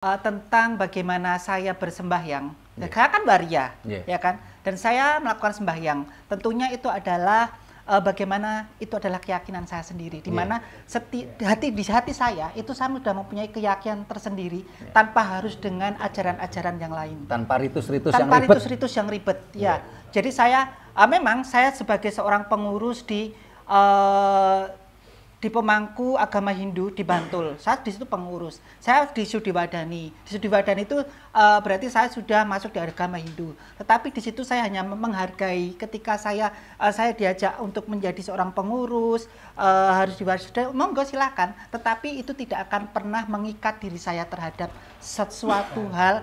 tentang bagaimana saya bersembahyang. Saya kan waria, ya kan? Dan saya melakukan sembahyang. Tentunya itu adalah bagaimana itu adalah keyakinan saya sendiri. Di mana di hati saya itu saya sudah mempunyai keyakinan tersendiri tanpa harus dengan ajaran-ajaran yang lain. Tanpa ritus-ritus yang tanpa ribet. ritus-ritus yang ribet. Ya. Jadi saya memang saya sebagai seorang pengurus di pemangku agama Hindu di Bantul. Saya di situ pengurus. Saya di Sudiwadani. Di Sudiwadani itu berarti saya sudah masuk di agama Hindu. Tetapi di situ saya hanya menghargai ketika saya diajak untuk menjadi seorang pengurus, harus diwajibkan, monggo silakan. Tetapi itu tidak akan pernah mengikat diri saya terhadap sesuatu hal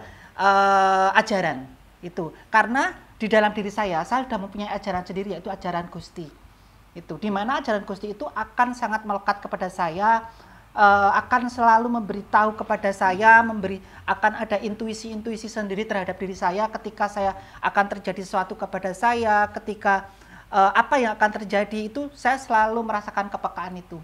ajaran itu. Karena di dalam diri saya sudah mempunyai ajaran sendiri, yaitu ajaran Gusti. Itu di mana ajaran Gusti itu akan sangat melekat kepada saya, akan selalu memberitahu kepada saya, akan ada intuisi-intuisi sendiri terhadap diri saya ketika saya akan terjadi sesuatu kepada saya, ketika apa yang akan terjadi itu saya selalu merasakan kepekaan itu.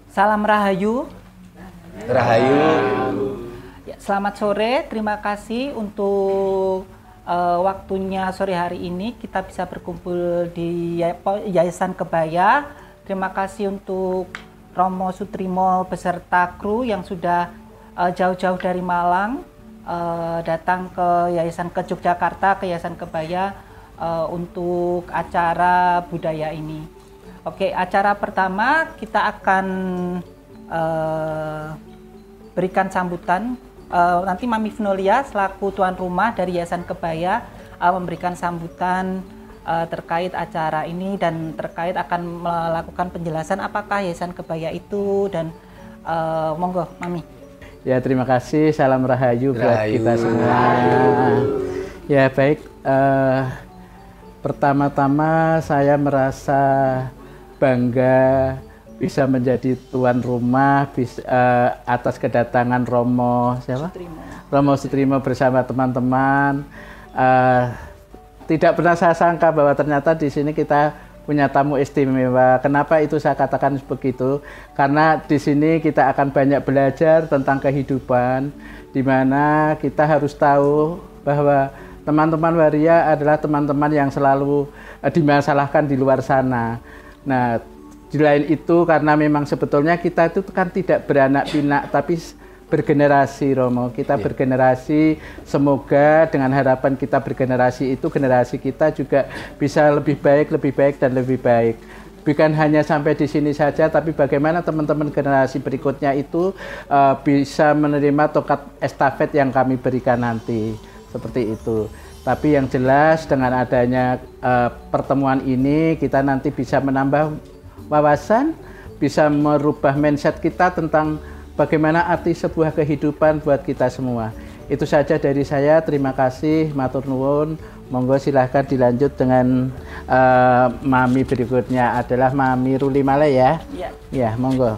Salam Rahayu. Rahayu. Ya, selamat sore, terima kasih untuk waktunya sore hari ini kita bisa berkumpul di Yayasan Kebaya. Terima kasih untuk Romo Sutrimo beserta kru yang sudah jauh-jauh dari Malang datang ke Yogyakarta, ke Yayasan Kebaya untuk acara budaya ini. Oke, acara pertama kita akan berikan sambutan. Nanti Mami Vinolia selaku tuan rumah dari Yayasan Kebaya memberikan sambutan terkait acara ini dan terkait akan melakukan penjelasan apakah Yayasan Kebaya itu dan monggo Mami. Ya, terima kasih. Salam Rahayu buat kita semua. Ya, baik. Pertama-tama saya merasa bangga bisa menjadi tuan rumah atas kedatangan Romo Sutrimo bersama teman-teman. Tidak pernah saya sangka bahwa ternyata di sini kita punya tamu istimewa. Kenapa itu saya katakan begitu? Karena di sini kita akan banyak belajar tentang kehidupan, di mana kita harus tahu bahwa teman-teman waria adalah teman-teman yang selalu dimasalahkan di luar sana. Nah, di lain itu karena memang sebetulnya kita itu kan tidak beranak pinak tapi bergenerasi, Romo. Kita bergenerasi, semoga dengan harapan kita bergenerasi itu generasi kita juga bisa lebih baik dan lebih baik. Bukan hanya sampai di sini saja, tapi bagaimana teman-teman generasi berikutnya itu bisa menerima tongkat estafet yang kami berikan nanti. Seperti itu. Tapi yang jelas dengan adanya pertemuan ini kita nanti bisa menambah wawasan, bisa merubah mindset kita tentang bagaimana arti sebuah kehidupan buat kita semua. Itu saja dari saya, terima kasih, matur nuwun. Monggo silahkan dilanjut dengan Mami berikutnya adalah Mami Ruli Malai ya. Iya. Ya, monggo.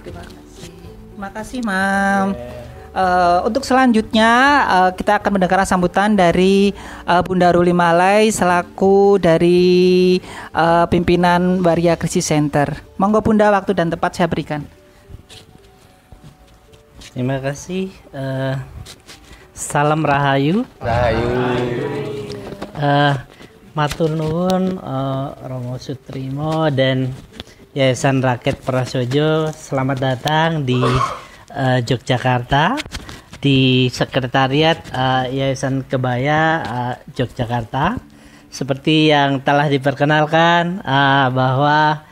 Terima kasih, Mam. Untuk selanjutnya kita akan mendengar sambutan dari Bunda Ruli Malai selaku dari pimpinan Waria Krisis Center. Monggo Bunda, waktu dan tempat saya berikan. Terima kasih. Salam Rahayu. Matur nuwun Romo Sutrimo dan Yayasan Rakyat Prasojo. Selamat datang di Yogyakarta, di Sekretariat Yayasan Kebaya Yogyakarta. Seperti yang telah diperkenalkan bahwa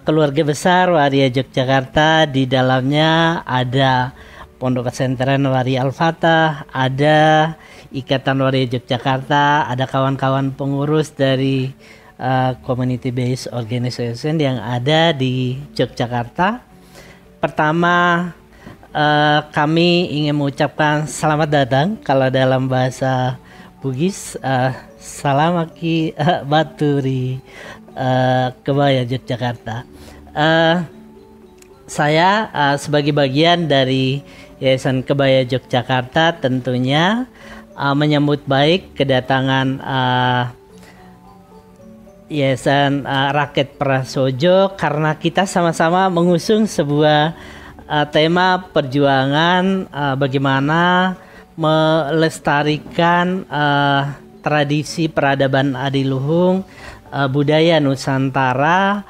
keluarga besar Waria Yogyakarta, di dalamnya ada Pondok Pesantren Waria Al-Fatah, ada Ikatan Waria Yogyakarta, ada kawan-kawan pengurus dari community based organization yang ada di Yogyakarta. Pertama, kami ingin mengucapkan selamat datang. Kalau dalam bahasa Bugis, salamaki baturi Kebaya Yogyakarta. saya sebagai bagian dari Yayasan Kebaya Yogyakarta tentunya menyambut baik kedatangan Yayasan Rakyat Prasojo karena kita sama-sama mengusung sebuah tema perjuangan bagaimana melestarikan tradisi peradaban adiluhung budaya Nusantara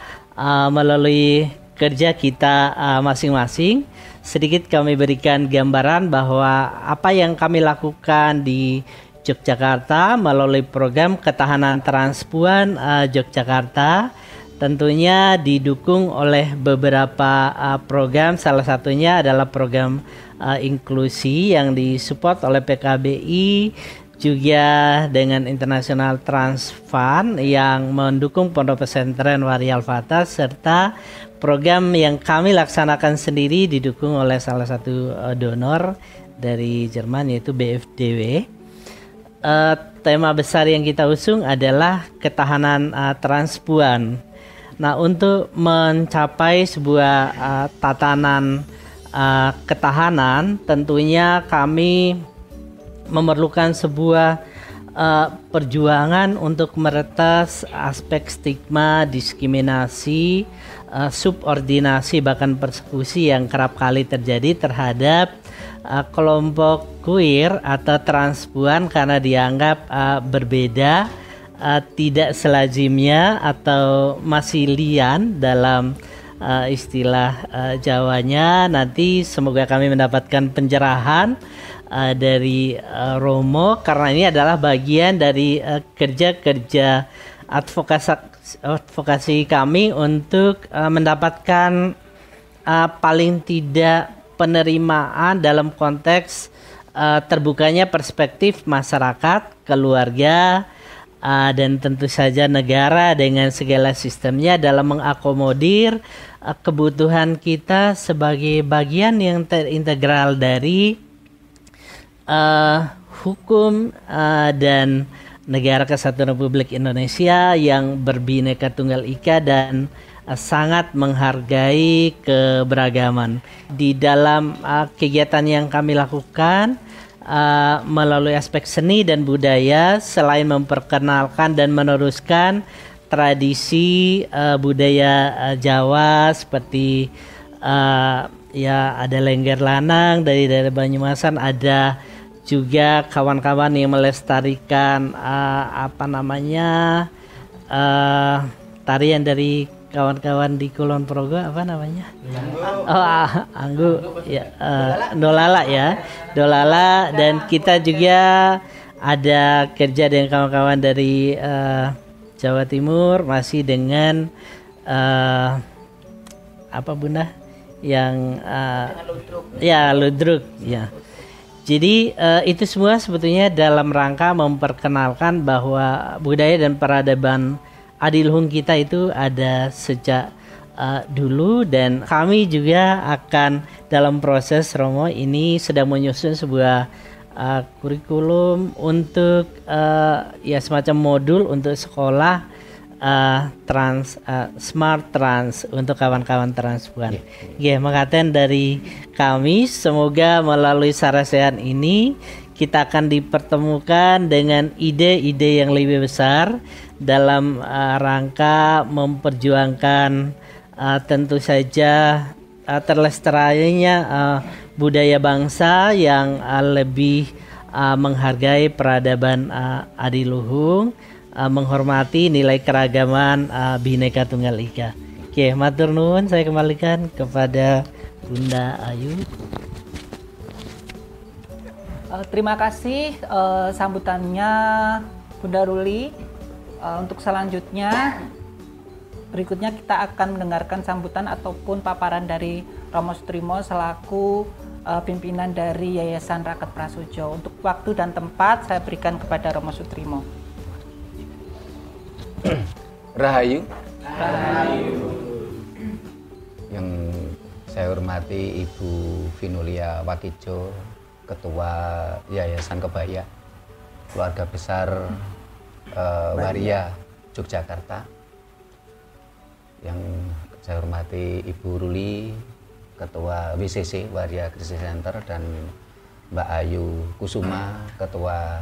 melalui kerja kita masing-masing. Sedikit kami berikan gambaran bahwa apa yang kami lakukan di Yogyakarta melalui program ketahanan transpuan Yogyakarta tentunya didukung oleh beberapa program. Salah satunya adalah program inklusi yang disupport oleh PKBI, juga dengan International Trans Fund yang mendukung Pondok Pesantren Wari Al-Fatah, serta program yang kami laksanakan sendiri didukung oleh salah satu donor dari Jerman yaitu BFDW. Tema besar yang kita usung adalah ketahanan transpuan. Nah, untuk mencapai sebuah tatanan ketahanan, tentunya kami memerlukan sebuah perjuangan untuk meretas aspek stigma, diskriminasi, subordinasi, bahkan persekusi yang kerap kali terjadi terhadap kelompok queer atau transpuan karena dianggap berbeda, tidak selazimnya atau masih lian dalam istilah Jawanya. Nanti semoga kami mendapatkan pencerahan dari Romo karena ini adalah bagian dari kerja-kerja advokasi kami untuk mendapatkan paling tidak penerimaan dalam konteks terbukanya perspektif masyarakat, keluarga, dan tentu saja negara dengan segala sistemnya dalam mengakomodir kebutuhan kita sebagai bagian yang terintegral dari hukum dan negara Kesatuan Republik Indonesia yang berbineka tunggal ika dan sangat menghargai keberagaman. Di dalam kegiatan yang kami lakukan melalui aspek seni dan budaya, selain memperkenalkan dan meneruskan tradisi budaya Jawa seperti ya ada Lengger Lanang dari daerah Banyumasan, ada juga kawan-kawan yang melestarikan tarian dari kawan-kawan di Kulon Progo, apa namanya? Anggu ya, Dolala ya, Dolala. Dan kita juga ada kerja dengan kawan-kawan dari Jawa Timur masih dengan apa Bunda yang ludruk ya. Jadi itu semua sebetulnya dalam rangka memperkenalkan bahwa budaya dan peradaban adiluhung kita itu ada sejak dulu, dan kami juga akan dalam proses Romo ini sedang menyusun sebuah kurikulum untuk ya semacam modul untuk sekolah smart trans untuk kawan-kawan transpuan. Makaten dari kami, semoga melalui sarasehan ini kita akan dipertemukan dengan ide-ide yang lebih besar dalam rangka memperjuangkan tentu saja terlestarinya budaya bangsa yang lebih menghargai peradaban adiluhung, menghormati nilai keragaman Bhinneka Tunggal Ika. Oke, matur nuwun, saya kembalikan kepada Bunda Ayu. Terima kasih sambutannya Bunda Ruli. Untuk selanjutnya, berikutnya kita akan mendengarkan sambutan ataupun paparan dari Romo Sutrimo selaku pimpinan dari Yayasan Rakyat Prasojo. Untuk waktu dan tempat saya berikan kepada Romo Sutrimo. Rahayu. Yang saya hormati Ibu Vinulia Wakijo, Ketua Yayasan Kebaya, keluarga besar Waria Yogyakarta. Yang saya hormati Ibu Ruli, Ketua WCC, Waria Crisis Center, dan Mbak Ayu Kusuma, Ketua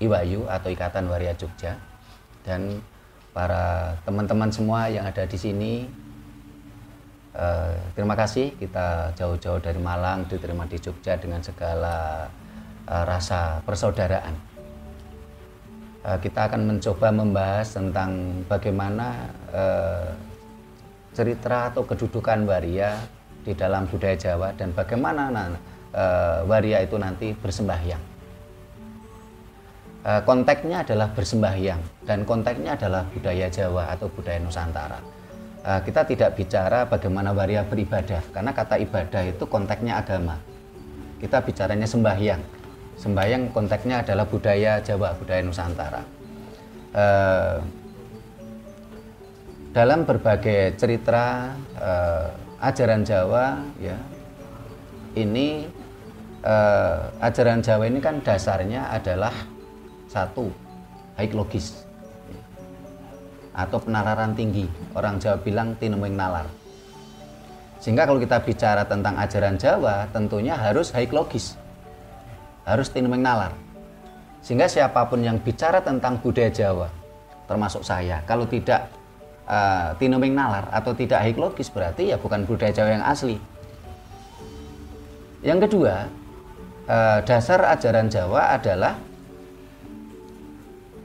IWAYU atau Ikatan Waria Jogja, dan para teman-teman semua yang ada di sini. Terima kasih, kita jauh-jauh dari Malang diterima di Jogja dengan segala rasa persaudaraan. Kita akan mencoba membahas tentang bagaimana cerita atau kedudukan waria di dalam budaya Jawa dan bagaimana waria itu nanti bersembahyang. Konteksnya adalah bersembahyang dan konteksnya adalah budaya Jawa atau budaya Nusantara. Kita tidak bicara bagaimana waria beribadah, karena kata ibadah itu konteksnya agama. Kita bicaranya sembahyang. Sembahyang konteksnya adalah budaya Jawa, budaya Nusantara. Dalam berbagai cerita ajaran Jawa, ya, ini ajaran Jawa ini kan dasarnya adalah satu, haiklogis atau penalaran tinggi. Orang Jawa bilang tinuming nalar. Sehingga kalau kita bicara tentang ajaran Jawa, tentunya harus haiklogis, harus tinuming nalar. Sehingga siapapun yang bicara tentang budaya Jawa, termasuk saya, kalau tidak tinuming nalar atau tidak haiklogis, berarti ya bukan budaya Jawa yang asli. Yang kedua, dasar ajaran Jawa adalah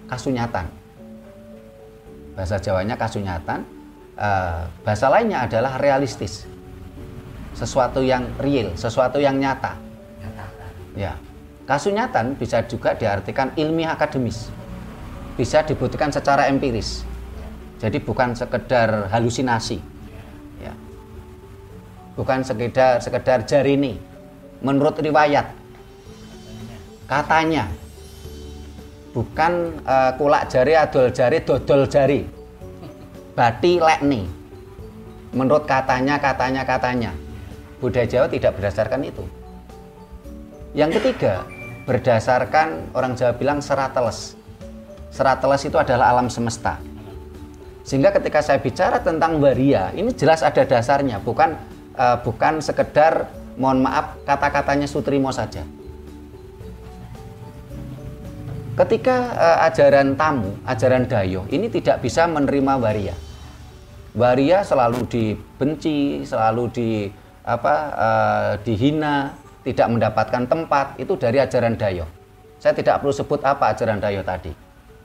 kasunyatan. Bahasa Jawanya kasunyatan, bahasa lainnya adalah realistis. Sesuatu yang real, sesuatu yang nyata. Ya. Kasunyatan bisa juga diartikan ilmiah akademis. Bisa dibuktikan secara empiris. Jadi bukan sekedar halusinasi. Ya. Bukan sekedar jarini. Menurut riwayat. Katanya. Bukan kulak jari, adol jari, dodol jari, bati lekni. Menurut katanya. Budaya Jawa tidak berdasarkan itu. Yang ketiga, berdasarkan orang Jawa bilang serateles. Serateles itu adalah alam semesta. Sehingga ketika saya bicara tentang waria, ini jelas ada dasarnya, bukan sekedar, mohon maaf, kata-katanya Sutrimo saja. Ketika ajaran tamu, ajaran Dayo ini tidak bisa menerima waria. Waria selalu dibenci, selalu dihina, tidak mendapatkan tempat, itu dari ajaran Dayo. Saya tidak perlu sebut apa ajaran Dayo tadi.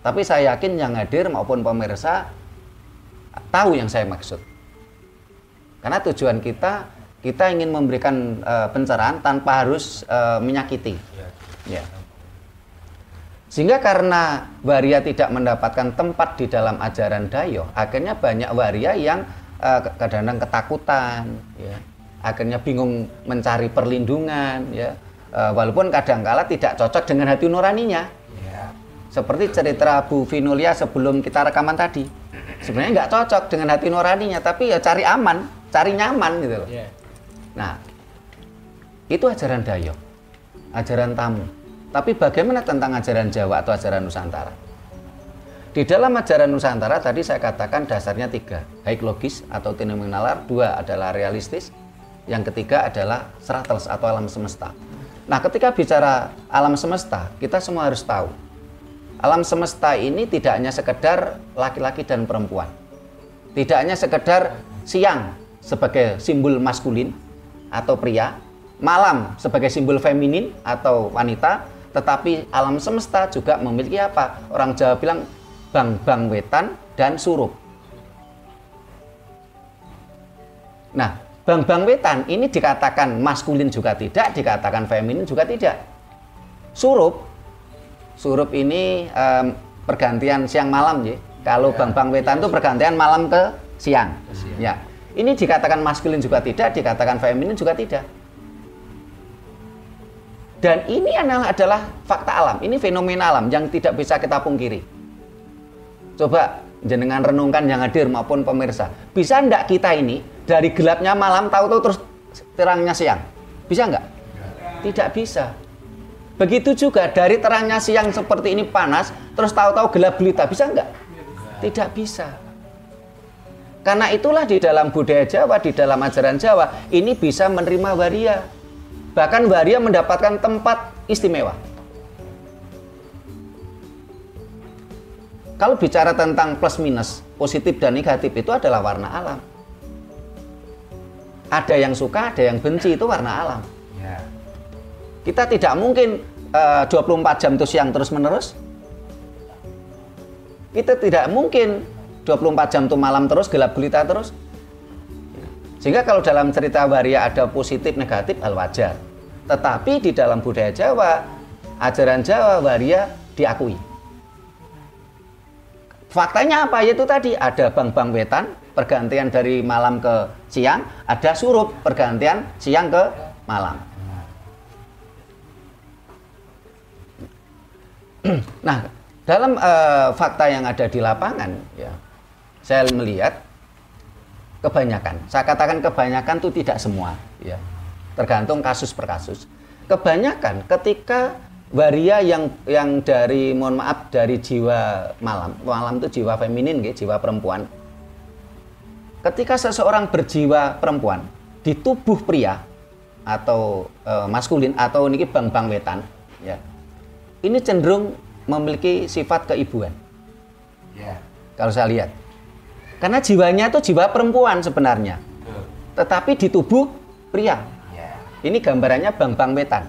Tapi saya yakin yang hadir maupun pemirsa tahu yang saya maksud. Karena tujuan kita ingin memberikan pencerahan tanpa harus menyakiti. Ya. Sehingga karena waria tidak mendapatkan tempat di dalam ajaran Dayo, akhirnya banyak waria yang kadang-kadang ketakutan, ya, akhirnya bingung mencari perlindungan, ya, walaupun kadangkala tidak cocok dengan hati nuraninya. Ya. Seperti cerita Bu Vinulia sebelum kita rekaman tadi, sebenarnya nggak cocok dengan hati nuraninya, tapi ya cari aman, cari nyaman gitu loh. Yeah. Nah, itu ajaran Dayo, ajaran tamu. Tapi bagaimana tentang ajaran Jawa atau ajaran Nusantara? Di dalam ajaran Nusantara tadi saya katakan dasarnya 3, haiklogis atau tinuming nalar, 2 adalah realistis, yang ketiga adalah serateles atau alam semesta. Nah, ketika bicara alam semesta, kita semua harus tahu, alam semesta ini tidak hanya sekedar laki-laki dan perempuan, tidak hanya sekedar siang sebagai simbol maskulin atau pria, malam sebagai simbol feminin atau wanita, tetapi alam semesta juga memiliki apa? Orang Jawa bilang bang wetan dan surup. Nah, bang wetan ini dikatakan maskulin juga tidak, dikatakan feminin juga tidak. Surup ini pergantian siang malam ya. Kalau bang wetan itu pergantian malam ke siang. Ya. Ini dikatakan maskulin juga tidak, dikatakan feminin juga tidak. Dan ini adalah fakta alam, ini fenomena alam yang tidak bisa kita pungkiri. Coba jenengan renungkan yang hadir maupun pemirsa, bisa enggak kita ini dari gelapnya malam tahu-tahu terus terangnya siang? Bisa enggak? Tidak bisa. Begitu juga dari terangnya siang seperti ini panas, terus tahu-tahu gelap gulita, bisa enggak? Tidak bisa. Karena itulah di dalam budaya Jawa, di dalam ajaran Jawa, ini bisa menerima waria. Bahkan waria mendapatkan tempat istimewa. Kalau bicara tentang plus minus, positif dan negatif, itu adalah warna alam. Ada yang suka, ada yang benci, itu warna alam. Kita tidak mungkin 24 jam itu siang terus-menerus. Kita tidak mungkin 24 jam itu malam terus, gelap gulita terus. Sehingga kalau dalam cerita waria ada positif, negatif, hal wajar. Tetapi di dalam budaya Jawa, ajaran Jawa, waria diakui. Faktanya apa? Yaitu tadi ada bang-bang wetan, pergantian dari malam ke siang, ada surup, pergantian siang ke malam. Nah, dalam fakta yang ada di lapangan, ya, saya melihat kebanyakan, saya katakan kebanyakan itu tidak semua, ya, tergantung kasus per kasus. Kebanyakan ketika waria yang dari, mohon maaf, dari jiwa malam itu jiwa feminin, jiwa perempuan. Ketika seseorang berjiwa perempuan di tubuh pria atau maskulin atau niki bang-bang wetan, ya, ini cenderung memiliki sifat keibuan. Kalau saya lihat. Karena jiwanya itu jiwa perempuan sebenarnya. Tetapi di tubuh pria. Ini gambarannya bang-bang wetan.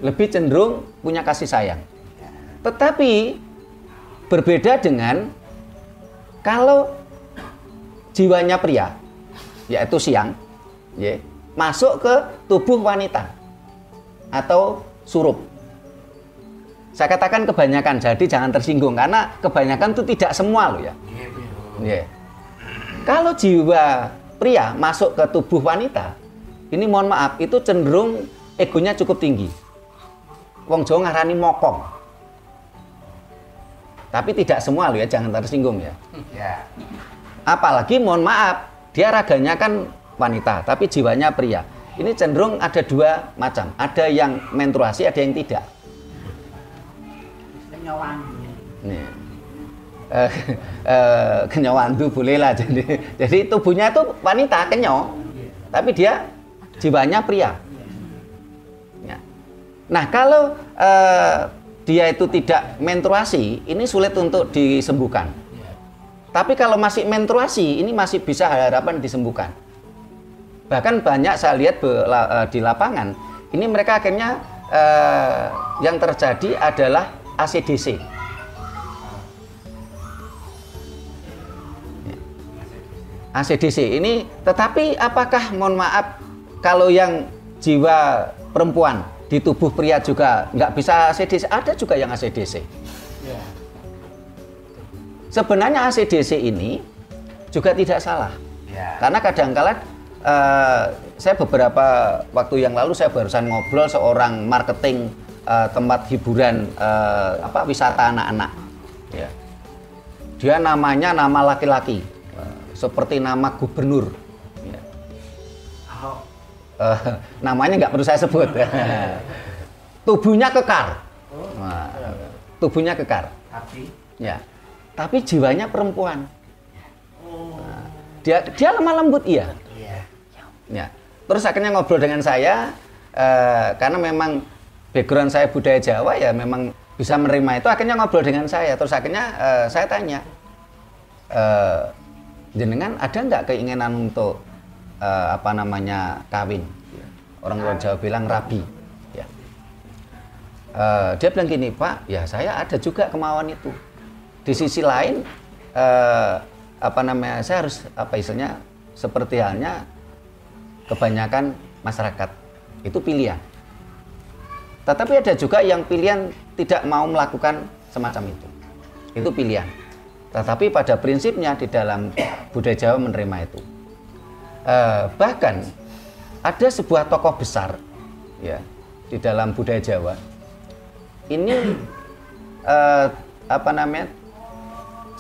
Lebih cenderung punya kasih sayang. Tetapi berbeda dengan kalau jiwanya pria, yaitu siang, ya, masuk ke tubuh wanita atau surup. Saya katakan kebanyakan, jadi jangan tersinggung karena kebanyakan itu tidak semua loh ya. Yeah. Kalau jiwa pria masuk ke tubuh wanita, ini mohon maaf, itu cenderung egonya cukup tinggi. Wong Jawa ngarani mokong. Tapi tidak semua loh ya, jangan tersinggung ya. Apalagi mohon maaf, dia raganya kan wanita, tapi jiwanya pria. Ini cenderung ada dua macam, ada yang menstruasi, ada yang tidak. Kenyawandu boleh lah, jadi tubuhnya itu wanita kenyo, tapi dia jiwanya pria. Nah kalau dia itu tidak menstruasi, ini sulit untuk disembuhkan. Tapi kalau masih menstruasi, ini masih bisa harapan disembuhkan. Bahkan banyak saya lihat di lapangan, ini mereka akhirnya yang terjadi adalah ACDC. ACDC ini, tetapi apakah, mohon maaf, kalau yang jiwa perempuan di tubuh pria juga nggak bisa ACDC? Ada juga yang ACDC. Sebenarnya ACDC ini juga tidak salah, karena kadang-kala saya beberapa waktu yang lalu saya barusan ngobrol seorang marketing tempat hiburan wisata anak-anak. Ya. Dia namanya nama laki-laki, seperti nama gubernur. Ya. Namanya nggak perlu saya sebut. Tubuhnya kekar, tubuhnya kekar. Ya. Tapi jiwanya perempuan. Nah, dia lemah lembut, iya. Ya. Terus akhirnya ngobrol dengan saya karena memang background saya budaya Jawa, ya memang bisa menerima itu. Akhirnya ngobrol dengan saya. Terus akhirnya saya tanya, jenengan ada nggak keinginan untuk kawin? Orang luar Jawa bilang rabi. Ya. Dia bilang gini, Pak, ya saya ada juga kemauan itu. Di sisi lain, saya harus istilahnya seperti halnya kebanyakan masyarakat itu pilihan. Tetapi ada juga yang pilihan tidak mau melakukan semacam itu. Itu pilihan. Tetapi pada prinsipnya di dalam budaya Jawa menerima itu. Bahkan ada sebuah tokoh besar, ya, di dalam budaya Jawa. Ini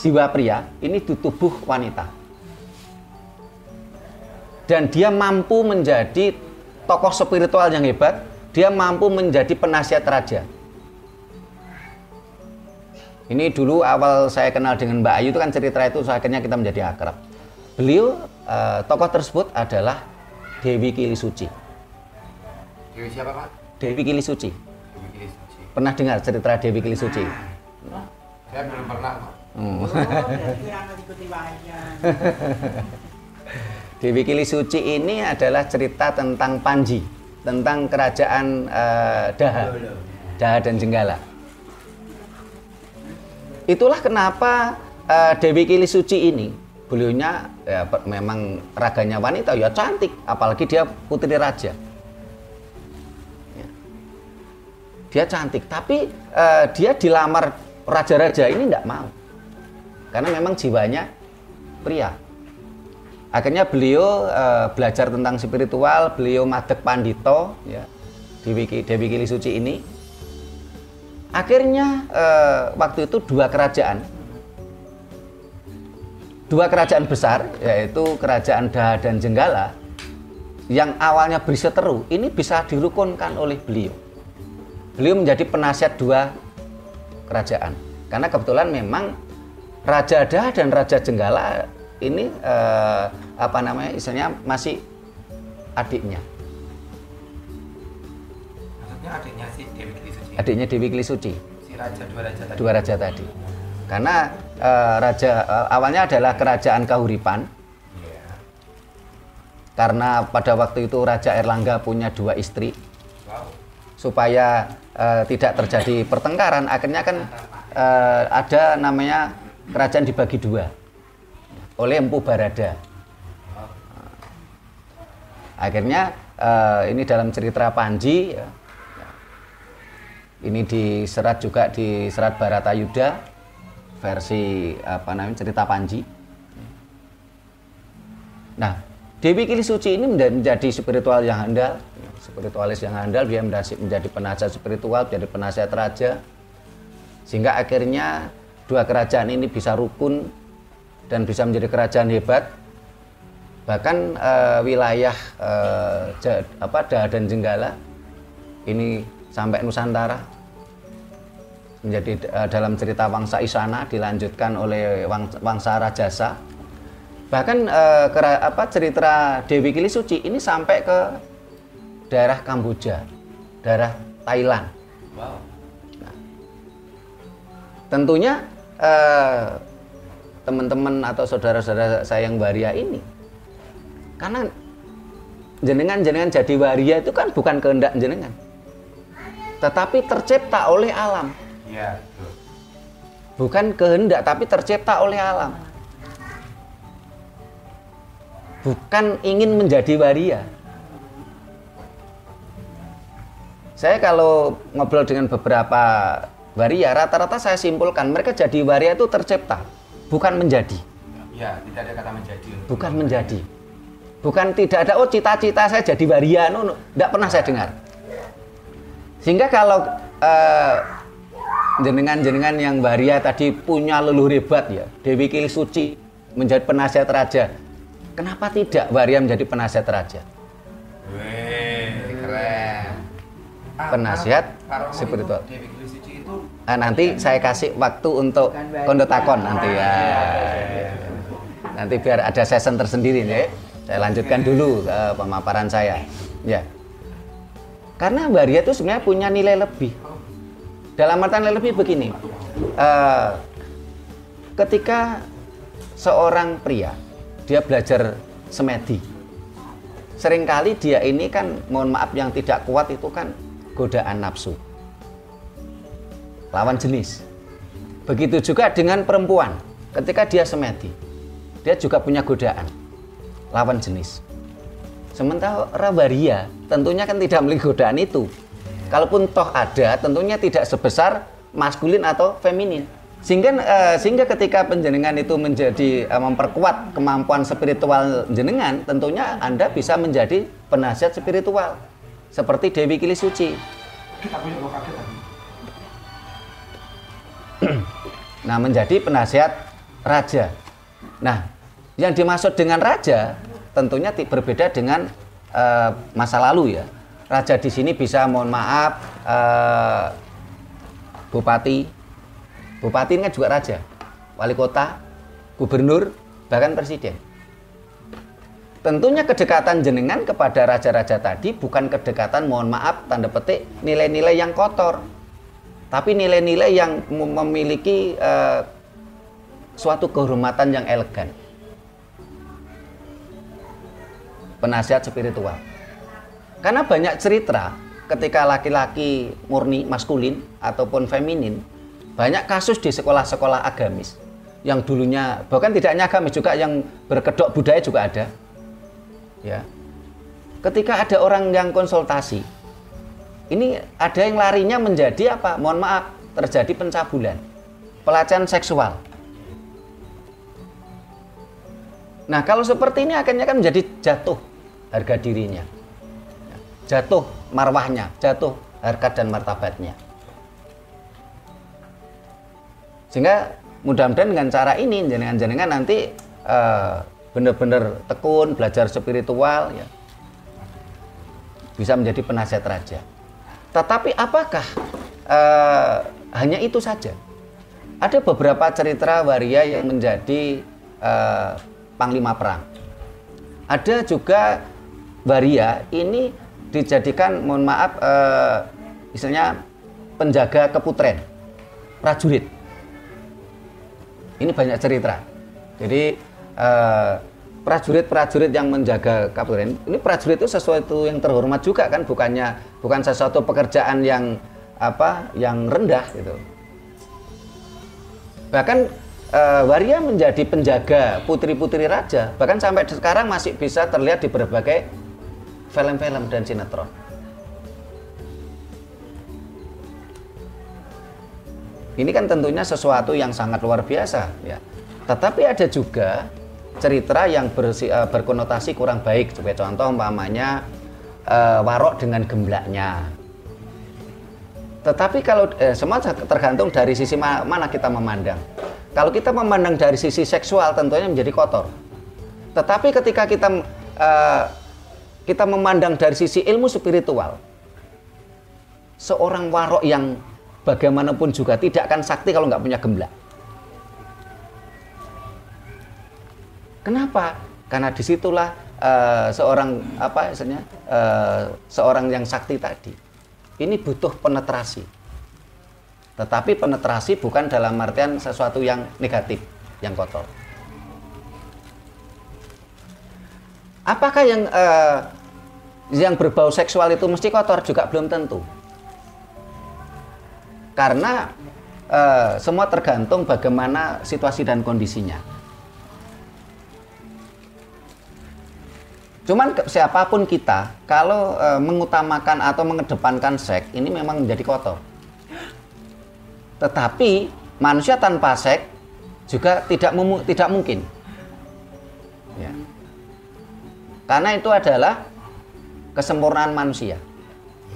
jiwa pria ini di tubuh wanita. Dan dia mampu menjadi tokoh spiritual yang hebat. Dia mampu menjadi penasihat raja. Ini dulu awal saya kenal dengan Mbak Ayu itu kan cerita itu akhirnya kita menjadi akrab. Beliau tokoh tersebut adalah Dewi Kili Suci. Dewi siapa Pak? Dewi Kili Suci. Dewi Kili Suci. Pernah dengar cerita Dewi Kili Suci? Saya belum pernah Pak. Dewi Kili Suci ini adalah cerita tentang Panji, tentang kerajaan Daha dan Jenggala. Itulah kenapa Dewi Kili Suci ini, beliaunya ya, memang raganya wanita, ya cantik, apalagi dia putri raja. Ya. Dia cantik, tapi dia dilamar raja-raja ini tidak mau, karena memang jiwanya pria. Akhirnya beliau belajar tentang spiritual, beliau madhek pandito, ya, Dewi Kili Suci ini. Akhirnya waktu itu dua kerajaan besar, yaitu kerajaan Daha dan Jenggala, yang awalnya berseteru, ini bisa dirukunkan oleh beliau. Beliau menjadi penasihat dua kerajaan, karena kebetulan memang Raja Daha dan Raja Jenggala ini istilahnya masih adiknya. Maksudnya adiknya si Dewi Kili Suci. Adiknya Dewi Kili Suci. Si raja tadi. Dua raja tadi. Karena raja awalnya adalah kerajaan Kahuripan. Iya. Karena pada waktu itu Raja Erlangga punya dua istri. Wow. Supaya tidak terjadi pertengkaran, akhirnya kan ada namanya kerajaan dibagi dua oleh Empu Barada. Akhirnya ini dalam cerita Panji, ya, ini diserat juga di Serat Bharatayuda versi cerita Panji. Nah, Dewi Kili Suci ini menjadi spiritual yang handal, spiritualis yang handal. Dia menjadi penasihat spiritual, menjadi penasihat raja, sehingga akhirnya dua kerajaan ini bisa rukun dan bisa menjadi kerajaan hebat. Bahkan wilayah Daha dan Jenggala ini sampai Nusantara, menjadi dalam cerita Wangsa Isana dilanjutkan oleh Wangsa Rajasa. Bahkan cerita Dewi Kili Suci ini sampai ke daerah Kamboja, daerah Thailand. Wow. Nah, tentunya teman-teman atau saudara-saudara saya yang waria ini, karena jenengan jadi waria itu kan bukan kehendak jenengan, tetapi tercipta oleh alam. Iya, betul. Bukan kehendak, tapi tercipta oleh alam. Bukan ingin menjadi waria. Saya kalau ngobrol dengan beberapa waria, rata-rata saya simpulkan mereka jadi waria itu tercipta, bukan menjadi. Ya, tidak ada kata menjadi. Bukan menjadi. Bukan tidak ada, oh cita-cita saya jadi waria, tidak pernah saya dengar. Sehingga kalau jenengan yang waria tadi punya leluhur hebat, ya, Dewi Kili Suci menjadi penasihat raja, kenapa tidak waria menjadi penasihat raja? Wih, keren. Penasihat Paromo spiritual. Dewi Kili Suci itu Nanti saya kasih waktu untuk kondotakon nanti ya. Nanti biar ada session tersendiri ya. Saya lanjutkan dulu pemaparan saya. Ya. Karena waria itu sebenarnya punya nilai lebih. Dalam artian nilai lebih begini. Ketika seorang pria dia belajar semedi, seringkali dia ini kan, mohon maaf, yang tidak kuat itu kan godaan nafsu, lawan jenis. Begitu juga dengan perempuan, ketika dia semedi, dia juga punya godaan lawan jenis. Sementara waria tentunya kan tidak memiliki godaan itu. Kalaupun toh ada, tentunya tidak sebesar maskulin atau feminin. Sehingga ketika penjenengan itu menjadi memperkuat kemampuan spiritual jenengan, tentunya Anda bisa menjadi penasihat spiritual seperti Dewi Kili Suci. Nah, menjadi penasihat raja. Nah, yang dimaksud dengan raja tentunya berbeda dengan masa lalu ya. Raja di sini bisa, mohon maaf, bupati, Bupati ini kan juga raja, wali kota, gubernur, bahkan presiden. Tentunya kedekatan jenengan kepada raja-raja tadi bukan kedekatan, mohon maaf, tanda petik, nilai-nilai yang kotor. Tapi nilai-nilai yang memiliki suatu kehormatan yang elegan. Penasihat spiritual. Karena banyak cerita ketika laki-laki murni, maskulin, ataupun feminin, banyak kasus di sekolah-sekolah agamis. Yang dulunya, bahkan tidak hanya agamis, juga yang berkedok budaya juga ada. Ya, ketika ada orang yang konsultasi, ini ada yang larinya menjadi apa? Mohon maaf, terjadi pencabulan, pelecehan seksual. Nah, kalau seperti ini akhirnya kan menjadi jatuh harga dirinya, jatuh marwahnya, jatuh harkat dan martabatnya. Sehingga mudah-mudahan dengan cara ini jenengan nanti benar-benar tekun, belajar spiritual, ya, bisa menjadi penasihat raja. Tetapi apakah hanya itu saja? Ada beberapa cerita waria yang menjadi panglima perang. Ada juga waria ini dijadikan, mohon maaf, misalnya penjaga keputren, prajurit. Ini banyak cerita. Jadi prajurit-prajurit yang menjaga keputren, ini prajurit itu sesuatu yang terhormat juga kan, bukan sesuatu pekerjaan yang rendah gitu. Bahkan waria menjadi penjaga putri-putri raja, bahkan sampai sekarang masih bisa terlihat di berbagai film-film dan sinetron. Ini kan tentunya sesuatu yang sangat luar biasa, ya. Tetapi ada juga cerita yang berkonotasi kurang baik. Sebagai contoh umpamanya warok dengan gemblaknya. Tetapi kalau semua tergantung dari sisi mana kita memandang. Kalau kita memandang dari sisi seksual tentunya menjadi kotor. Tetapi ketika kita memandang dari sisi ilmu spiritual, seorang warok yang bagaimanapun juga tidak akan sakti kalau nggak punya gemblak. Kenapa? Karena disitulah seorang yang sakti tadi ini butuh penetrasi. Tetapi penetrasi bukan dalam artian sesuatu yang negatif, yang kotor. Apakah yang berbau seksual itu mesti kotor? Juga belum tentu. Karena semua tergantung bagaimana situasi dan kondisinya. Cuman siapapun kita, kalau mengutamakan atau mengedepankan seks, ini memang menjadi kotor. Tetapi manusia tanpa seks juga tidak mungkin. Ya. Karena itu adalah kesempurnaan manusia.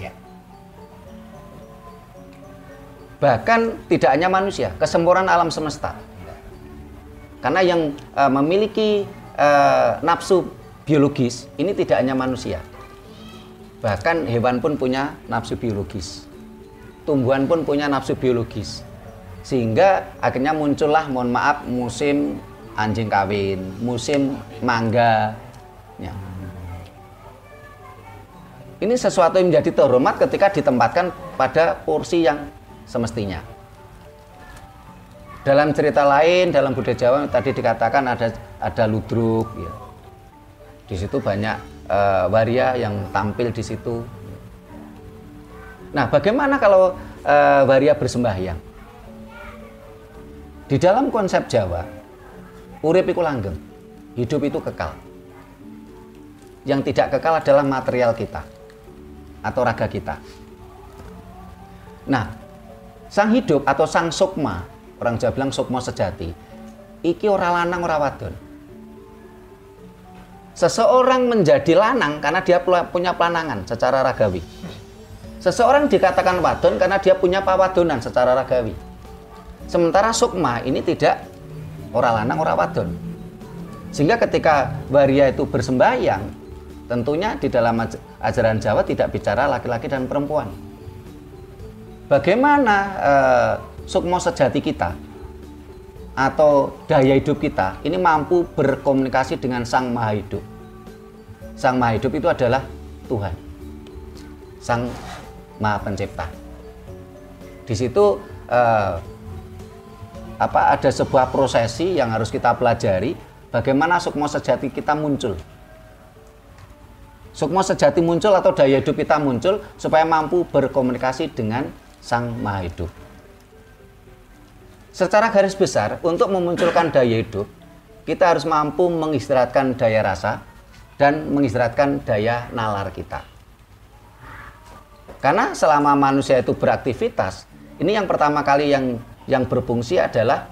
Ya. Bahkan tidak hanya manusia, kesempurnaan alam semesta. Karena yang memiliki nafsu biologis ini tidak hanya manusia, bahkan hewan pun punya nafsu biologis, tumbuhan pun punya nafsu biologis, sehingga akhirnya muncullah, mohon maaf, musim anjing kawin, musim mangga, ya. Ini sesuatu yang menjadi terhormat ketika ditempatkan pada porsi yang semestinya. Dalam cerita lain, dalam budaya Jawa tadi dikatakan ada ludruk, ya. Di situ banyak waria yang tampil di situ. Nah, bagaimana kalau waria bersembahyang? Di dalam konsep Jawa, urip iku langgeng, hidup itu kekal. Yang tidak kekal adalah material kita atau raga kita. Nah, sang hidup atau sang sukma, orang Jawa bilang sukma sejati, iki ora lanang ora wadon. Seseorang menjadi lanang karena dia punya pelanangan secara ragawi. Seseorang dikatakan wadon karena dia punya pawadonan secara ragawi. Sementara sukma ini tidak, ora lanang ora wadon. Sehingga ketika waria itu bersembahyang, tentunya di dalam ajaran Jawa tidak bicara laki-laki dan perempuan. Bagaimana sukma sejati kita atau daya hidup kita ini mampu berkomunikasi dengan Sang Maha Hidup. Sang Maha Hidup itu adalah Tuhan, Sang Maha Pencipta. Di situ ada sebuah prosesi yang harus kita pelajari, bagaimana sukma sejati kita muncul. Sukma sejati muncul atau daya hidup kita muncul supaya mampu berkomunikasi dengan Sang Maha Hidup. Secara garis besar, untuk memunculkan daya hidup, kita harus mampu mengistirahatkan daya rasa dan mengistirahatkan daya nalar kita. Karena selama manusia itu beraktivitas, ini yang pertama kali yang berfungsi adalah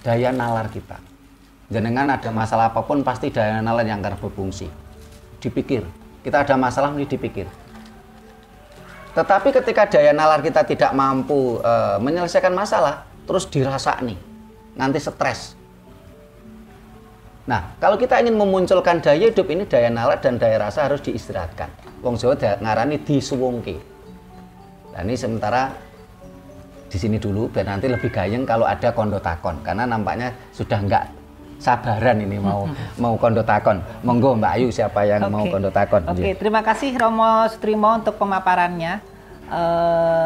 daya nalar kita. Jenengan ada masalah apapun, pasti daya nalar yang akan berfungsi. Dipikir, kita ada masalah ini dipikir. Tetapi ketika daya nalar kita tidak mampu menyelesaikan masalah, terus dirasa nih, nanti stres. Nah, kalau kita ingin memunculkan daya hidup ini, daya nalar dan daya rasa harus diistirahatkan. Wong Jawa ngarani disuwungke. Nah, ini sementara di sini dulu, biar nanti lebih gayeng kalau ada kondo takon, karena nampaknya sudah enggak sabaran ini mau kondo takon. Monggo Mbak Ayu, siapa yang mau kondo takon? Oke, terima kasih Romo Sutrimo untuk pemaparannya.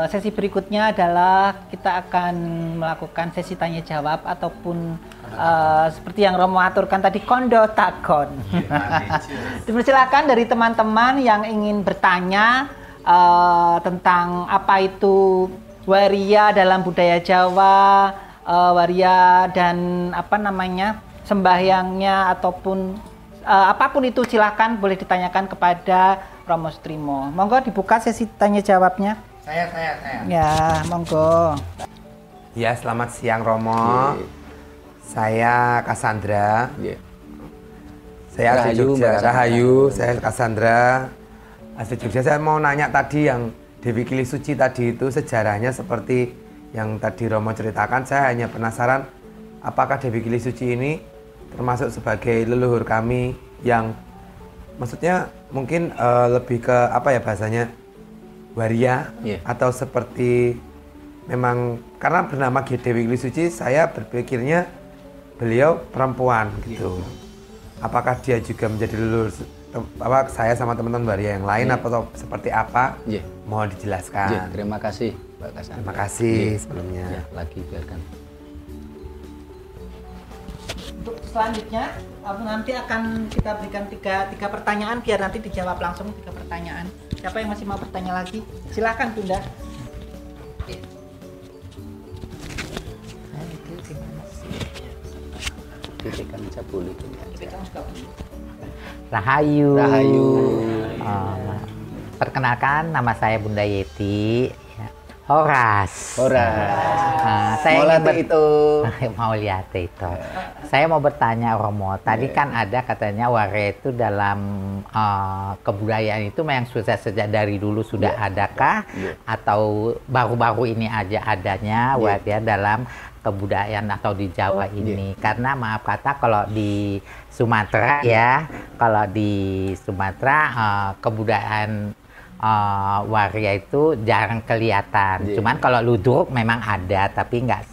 Sesi berikutnya adalah kita akan melakukan sesi tanya jawab ataupun seperti yang Romo aturkan tadi, kondo takon. Dipersilakan dari teman-teman yang ingin bertanya tentang apa itu waria dalam budaya Jawa, waria dan sembahyangnya ataupun apapun itu, silahkan boleh ditanyakan kepada Romo Sutrimo. Monggo dibuka sesi tanya jawabnya. Saya. Ya, monggo. Ya, selamat siang Romo. Saya Cassandra. Saya asli Jogja. Rahayu, saya Cassandra. Asli Jogja. Saya mau nanya tadi yang Dewi Kili Suci tadi itu sejarahnya seperti yang tadi Romo ceritakan. Saya hanya penasaran, apakah Dewi Kili Suci ini termasuk sebagai leluhur kami yang maksudnya mungkin lebih ke apa ya bahasanya, waria, atau seperti memang karena bernama Dewi Kili Suci, saya berpikirnya beliau perempuan gitu. Apakah dia juga menjadi leluhur saya sama teman-teman waria yang lain atau seperti apa? Mohon dijelaskan. Terima kasih Mbak Cassandra. Terima kasih sebelumnya. Lagi biarkan. Untuk selanjutnya nanti akan kita berikan tiga pertanyaan, biar nanti dijawab langsung 3 pertanyaan. Siapa yang masih mau bertanya lagi? Silakan Bunda. Kritikan aja boleh. Rahayu. Perkenalkan, nama saya Bunda Yeti. Horas. Saya mau lihat itu. Mau lihat itu. Saya mau bertanya Romo. Tadi kan ada katanya waria itu dalam kebudayaan itu memang sudah sejak dari dulu sudah adakah? Atau baru-baru ini aja adanya waria dalam kebudayaan atau di Jawa ini? Karena maaf kata kalau di Sumatera kalau di Sumatera kebudayaan waria itu jarang kelihatan. Cuman kalau ludruk memang ada, tapi nggak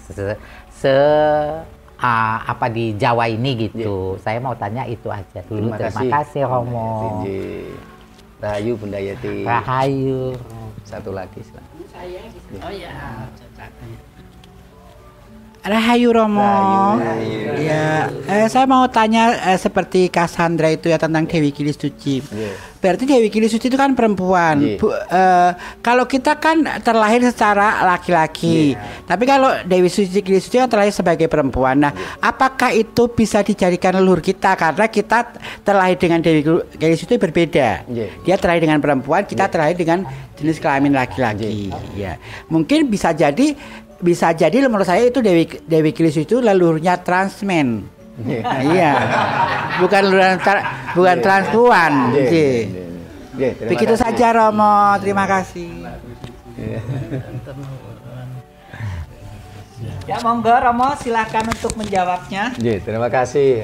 apa di Jawa ini gitu. Saya mau tanya itu aja dulu. Terima kasih Romo. Rahayu Bunda Yeti. Rahayu. Satu lagi silakan. Rahayu Romo. Ya, saya mau tanya seperti Cassandra itu ya tentang Dewi Kili Suci. Berarti Dewi Kili Suci itu kan perempuan. Kalau kita kan terlahir secara laki-laki. Tapi kalau Dewi Kili Suci kan terlahir sebagai perempuan. Nah, apakah itu bisa dijadikan leluhur kita karena kita terlahir dengan Dewi Kili Suci berbeda. Dia terlahir dengan perempuan, kita terlahir dengan jenis kelamin laki-laki. Ya. Mungkin bisa jadi menurut saya itu Dewi Kili Suci itu leluhurnya transmen. Iya. Bukan transpuan. Begitu saja Romo, terima kasih. Ya, monggo Romo, silakan untuk menjawabnya. Terima kasih.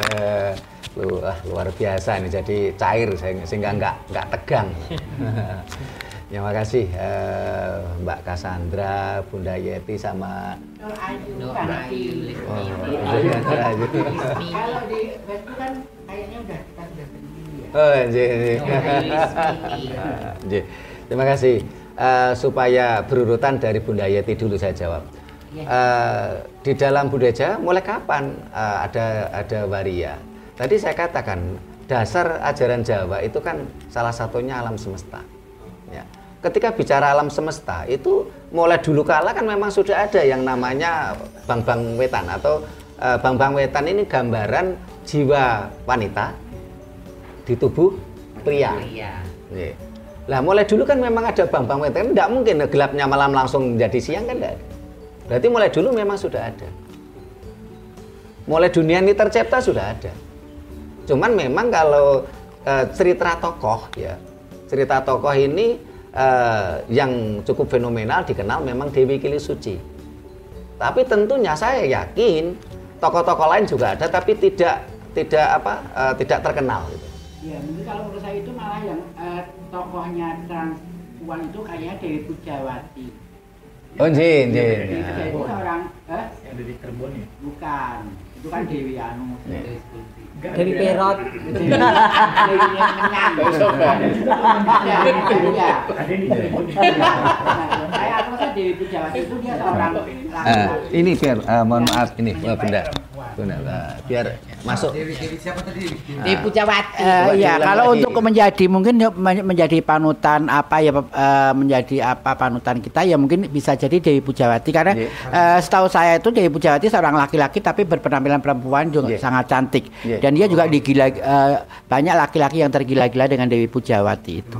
Luar biasa ini, jadi cair sehingga nggak tegang. Terima kasih Mbak Cassandra, Bunda Yeti sama Nur Ayu. Kalau di Facebook kan kayaknya udah kita sudah sendiri ya. Oh, nggih. Terima kasih. Supaya berurutan dari Bunda Yeti dulu saya jawab. Di dalam budaya Jawa mulai kapan ada waria? Tadi saya katakan dasar ajaran Jawa itu kan salah satunya alam semesta. Ya. Ketika bicara alam semesta itu mulai dulu kala kan memang sudah ada yang namanya Bang-Bang Wetan atau Bang-Bang Wetan ini gambaran jiwa wanita di tubuh pria. Ya. Lah mulai dulu kan memang ada Bang-Bang Wetan, tidak mungkin gelapnya malam langsung menjadi siang kan tidak ada. Berarti mulai dulu memang sudah ada. Mulai dunia ini tercipta sudah ada. Cuman memang kalau cerita tokoh ya, cerita tokoh ini yang cukup fenomenal dikenal memang Dewi Kilisuci. Tapi tentunya saya yakin tokoh-tokoh lain juga ada, tapi tidak terkenal. Gitu. Ya, mungkin kalau menurut saya itu malah yang tokohnya transpuan itu kayaknya Dewi Pujawati. Oh, nggih. Itu orang yang dari Cirebon ya? bukan. Itu kan Dewi Anu. Dewi Perot. Dewi yang menyang. Iya. Saya aku rasa Dewi Pujawati itu dia seorang laki-laki. Ini biar mohon maaf ini Bunda. Biar masuk. Siapa tadi? Dewi Pujawati. diulang Ya, kalau lagi. untuk menjadi mungkin menjadi panutan apa ya menjadi apa panutan kita ya mungkin bisa jadi Dewi Pujawati karena setahu saya itu Dewi Pujawati seorang laki-laki tapi berpenampilan perempuan juga sangat cantik dan dia juga banyak laki-laki yang tergila-gila dengan Dewi Pujawati itu.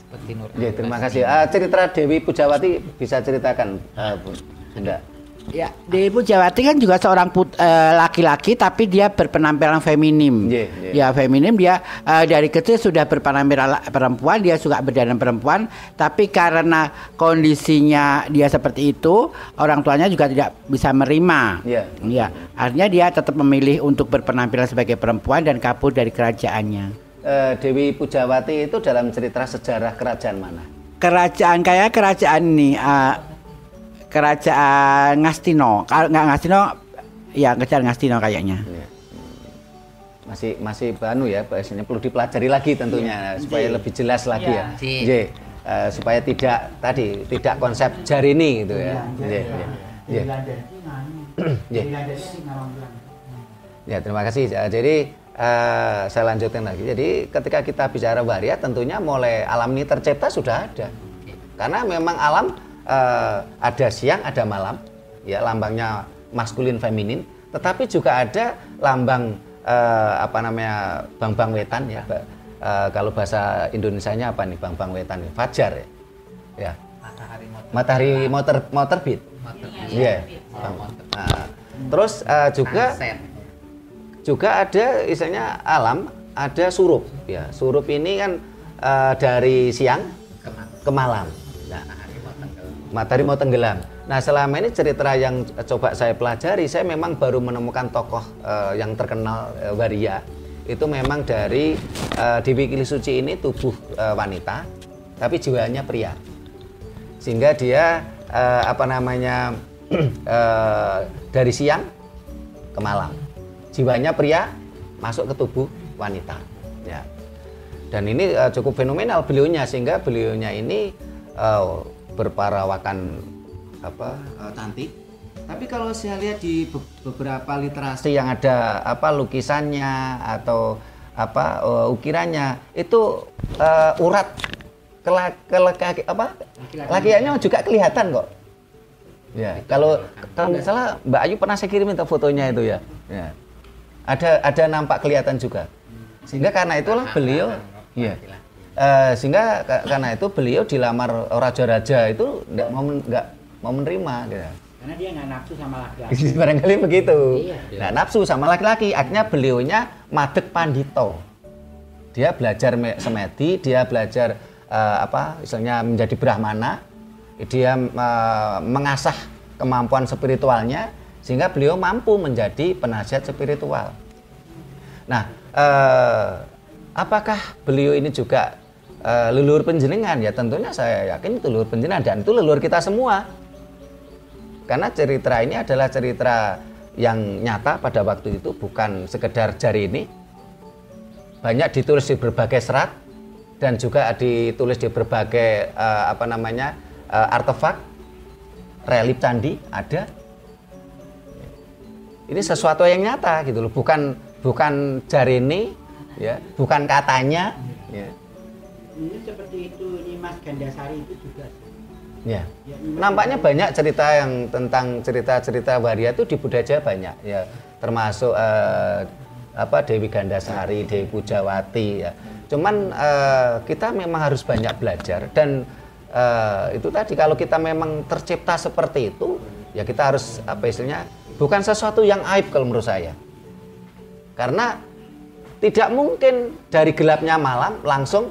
Seperti Nur. Terima kasih. Cerita Dewi Pujawati bisa ceritakan Bunda. Ya, Dewi Pujawati kan juga seorang laki-laki tapi dia berpenampilan feminim. Ya, feminim dia dari kecil sudah berpenampilan perempuan, dia suka berdandan perempuan, tapi karena kondisinya dia seperti itu, orang tuanya juga tidak bisa menerima. Ya, artinya dia tetap memilih untuk berpenampilan sebagai perempuan dan kabur dari kerajaannya. Dewi Pujawati itu dalam cerita sejarah kerajaan mana? Kerajaan ini Kerajaan Ngastino, nggak Ngastino, ya kerajaan Ngastino kayaknya. Masih banu ya, bahasanya perlu dipelajari lagi tentunya supaya lebih jelas lagi ya. Supaya tidak konsep jarini gitu ya. Ya, terima kasih. Jadi saya lanjutkan lagi. Jadi ketika kita bicara waria tentunya mulai alam ini tercipta sudah ada. Karena memang alam ada siang, ada malam, ya lambangnya maskulin feminin, tetapi juga ada lambang Bang-Bang Wetan ya. Kalau bahasa Indonesianya apa nih Bang-Bang Wetan? Fajar ya. Matahari mau terbit. Iya. Terus juga ada istilahnya alam, ada surup ya. Surup ini kan dari siang ke malam. Matahari mau tenggelam. Nah, selama ini cerita yang coba saya pelajari, saya memang baru menemukan tokoh yang terkenal waria. Itu memang dari Dewi Kilisuci ini tubuh wanita, tapi jiwanya pria. Sehingga dia dari siang ke malam. Jiwanya pria masuk ke tubuh wanita. Ya. Dan ini cukup fenomenal beliaunya, sehingga beliaunya ini berparawakan cantik. Tapi kalau saya lihat di beberapa literasi yang ada lukisannya atau ukirannya itu urat lakiannya juga kelihatan kok. Ya, kalau nggak salah Mbak Ayu pernah saya kirim fotonya itu ya. Ya. Ada nampak kelihatan juga. Sehingga karena itulah beliau karena itu beliau dilamar raja-raja itu nggak mau menerima gitu. Karena dia nggak nafsu sama laki-laki. Barangkali begitu. Iya. Nggak nafsu sama laki-laki, akhirnya beliaunya madeg pandito. Dia belajar semedi, dia belajar istilahnya menjadi brahmana. Dia mengasah kemampuan spiritualnya sehingga beliau mampu menjadi penasihat spiritual. Nah, apakah beliau ini juga leluhur panjenengan, ya tentunya saya yakin itu leluhur panjenengan dan itu leluhur kita semua. Karena cerita ini adalah cerita yang nyata pada waktu itu, bukan sekedar jari ini. Banyak ditulis di berbagai serat dan juga ditulis di berbagai artefak, relief candi ada. Ini sesuatu yang nyata gitu loh, bukan jari ini, ya, bukan katanya. Ya. Ini seperti itu, ini Mas Gandasari itu juga. Ya. Nampaknya banyak cerita yang tentang cerita-cerita waria itu di budaya Jawa banyak, ya, termasuk Dewi Gandasari, Dewi Pujawati, ya. Cuman kita memang harus banyak belajar dan itu tadi kalau kita memang tercipta seperti itu, ya kita harus bukan sesuatu yang aib kalau menurut saya. Karena tidak mungkin dari gelapnya malam langsung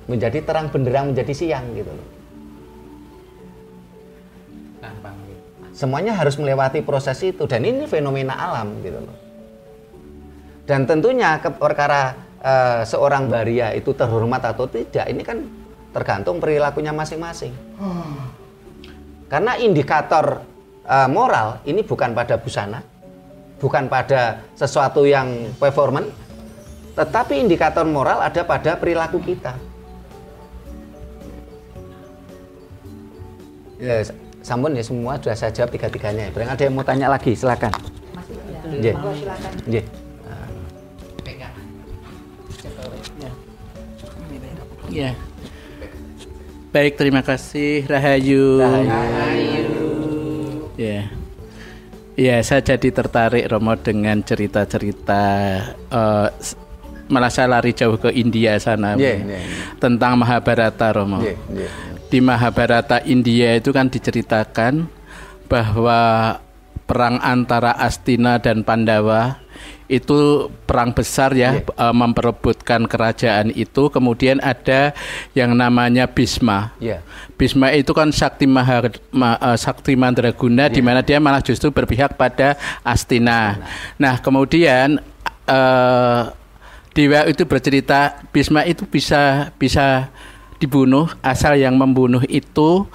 menjadi terang benderang, menjadi siang gitu loh. Semuanya harus melewati proses itu dan ini fenomena alam gitu loh. Dan tentunya perkara seorang waria itu terhormat atau tidak ini kan tergantung perilakunya masing-masing. Karena indikator moral ini bukan pada busana, bukan pada sesuatu yang performance, tetapi indikator moral ada pada perilaku kita. Ya, sampun ya, semua sudah saya jawab tiga-tiganya. Barang ada yang mau tanya lagi, silakan. Masih ya. Ya. Baik, terima kasih. Rahayu. Ya. Ya, saya jadi tertarik Romo dengan cerita-cerita malah saya lari jauh ke India sana. Tentang Mahabharata, Romo. Di Mahabharata India itu kan diceritakan bahwa perang antara Astina dan Pandawa itu perang besar ya, memperebutkan kerajaan itu. Kemudian ada yang namanya Bhisma. Bhisma itu kan sakti mandraguna, di mana dia malah justru berpihak pada Astina. Nah, kemudian Dewa itu bercerita Bhisma itu bisa dibunuh asal yang membunuh itu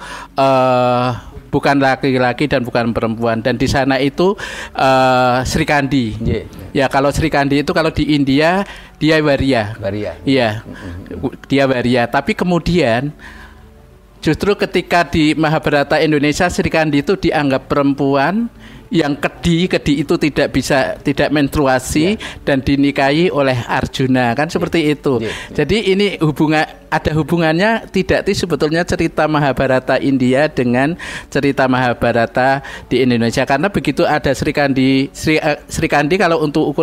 bukan laki-laki dan bukan perempuan, dan di sana itu Sri Kandi. Ya, kalau Sri Kandi itu kalau di India dia waria. Iya. Dia waria, tapi kemudian justru ketika di Mahabharata Indonesia Sri Kandi itu dianggap perempuan yang kedi itu tidak menstruasi dan dinikahi oleh Arjuna, kan seperti itu. Jadi ini ada hubungannya tidak sih sebetulnya cerita Mahabharata India dengan cerita Mahabharata di Indonesia, karena begitu ada Sri Kandi kalau untuk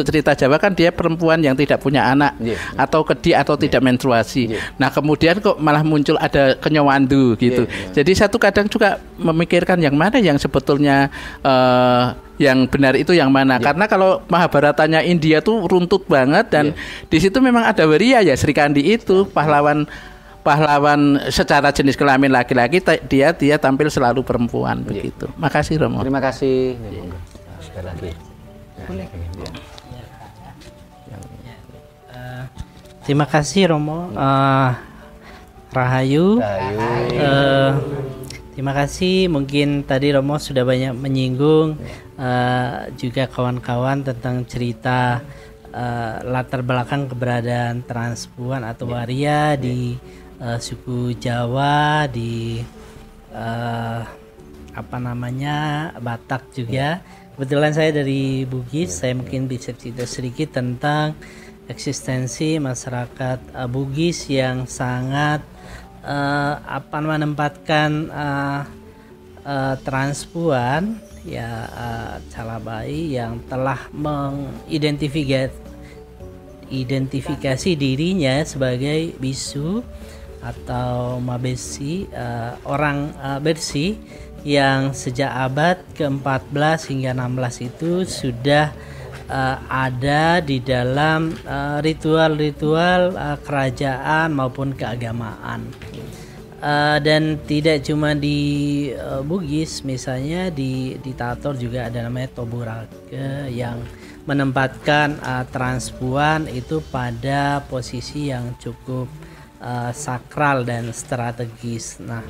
cerita Jawa kan dia perempuan yang tidak punya anak atau kedi atau tidak menstruasi. Nah, kemudian kok malah muncul ada kenyawandu gitu. Jadi saya tuh kadang juga memikirkan yang mana yang sebetulnya yang benar itu yang mana. Karena kalau Mahabharatanya India tuh runtut banget dan di situ memang ada waria ya, Sri Kandi itu pahlawan secara jenis kelamin laki-laki, dia tampil selalu perempuan begitu. Makasih Romo. Terima kasih. Sekali lagi. Terima kasih Romo. Rahayu. Terima kasih. Mungkin tadi Romo sudah banyak menyinggung juga kawan-kawan tentang cerita latar belakang keberadaan transpuan atau waria di suku Jawa, di Batak juga. Kebetulan saya dari Bugis, saya mungkin bisa cerita sedikit tentang eksistensi masyarakat Bugis yang sangat menempatkan transpuan ya, calabai yang telah mengidentifikasi dirinya sebagai bisu atau mabesi, orang bersih yang sejak abad ke-14 hingga 16 itu sudah ada di dalam ritual-ritual kerajaan maupun keagamaan. Dan tidak cuma di Bugis, misalnya di Tator juga ada namanya Toburake yang menempatkan transpuan itu pada posisi yang cukup sakral dan strategis. Nah,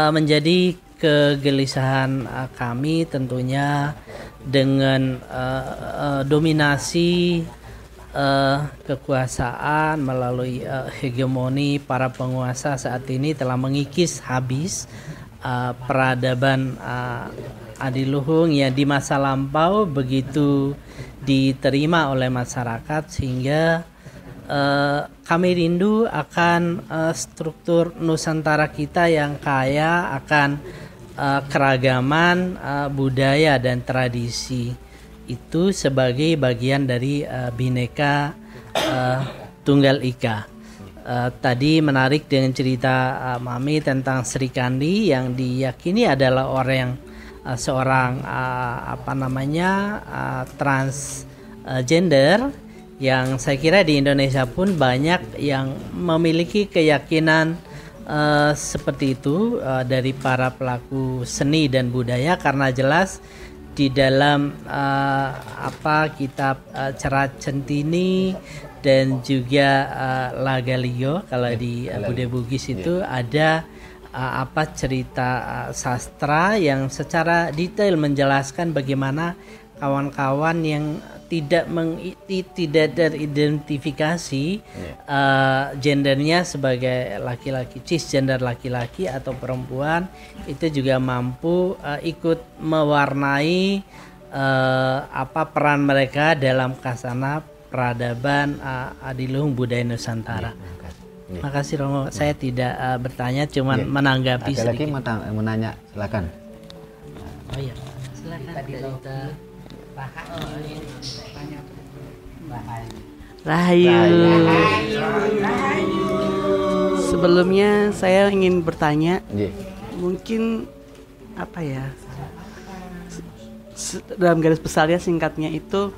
menjadi kegelisahan kami tentunya dengan dominasi kekuasaan melalui hegemoni para penguasa saat ini telah mengikis habis peradaban adiluhung yang di masa lampau begitu diterima oleh masyarakat, sehingga kami rindu akan struktur Nusantara kita yang kaya akan keragaman budaya dan tradisi itu sebagai bagian dari Bhinneka Tunggal Ika. Tadi menarik dengan cerita Mami tentang Sri Kandi yang diyakini adalah seorang transgender, yang saya kira di Indonesia pun banyak yang memiliki keyakinan seperti itu dari para pelaku seni dan budaya, karena jelas di dalam kitab Cerat Centini dan juga Lagalio kalau di Budaya Bugis itu ada cerita sastra yang secara detail menjelaskan bagaimana kawan-kawan yang tidak teridentifikasi gendernya sebagai laki-laki, cisgender laki-laki atau perempuan, itu juga mampu ikut mewarnai peran mereka dalam khasana peradaban adiluhung budaya Nusantara. Makasih Romo, saya tidak bertanya, cuman menanggapi sedikit. Ada lagi menanya, silakan. Oh iya, silakan. Rahayu. Sebelumnya saya ingin bertanya, mungkin dalam garis besarnya singkatnya itu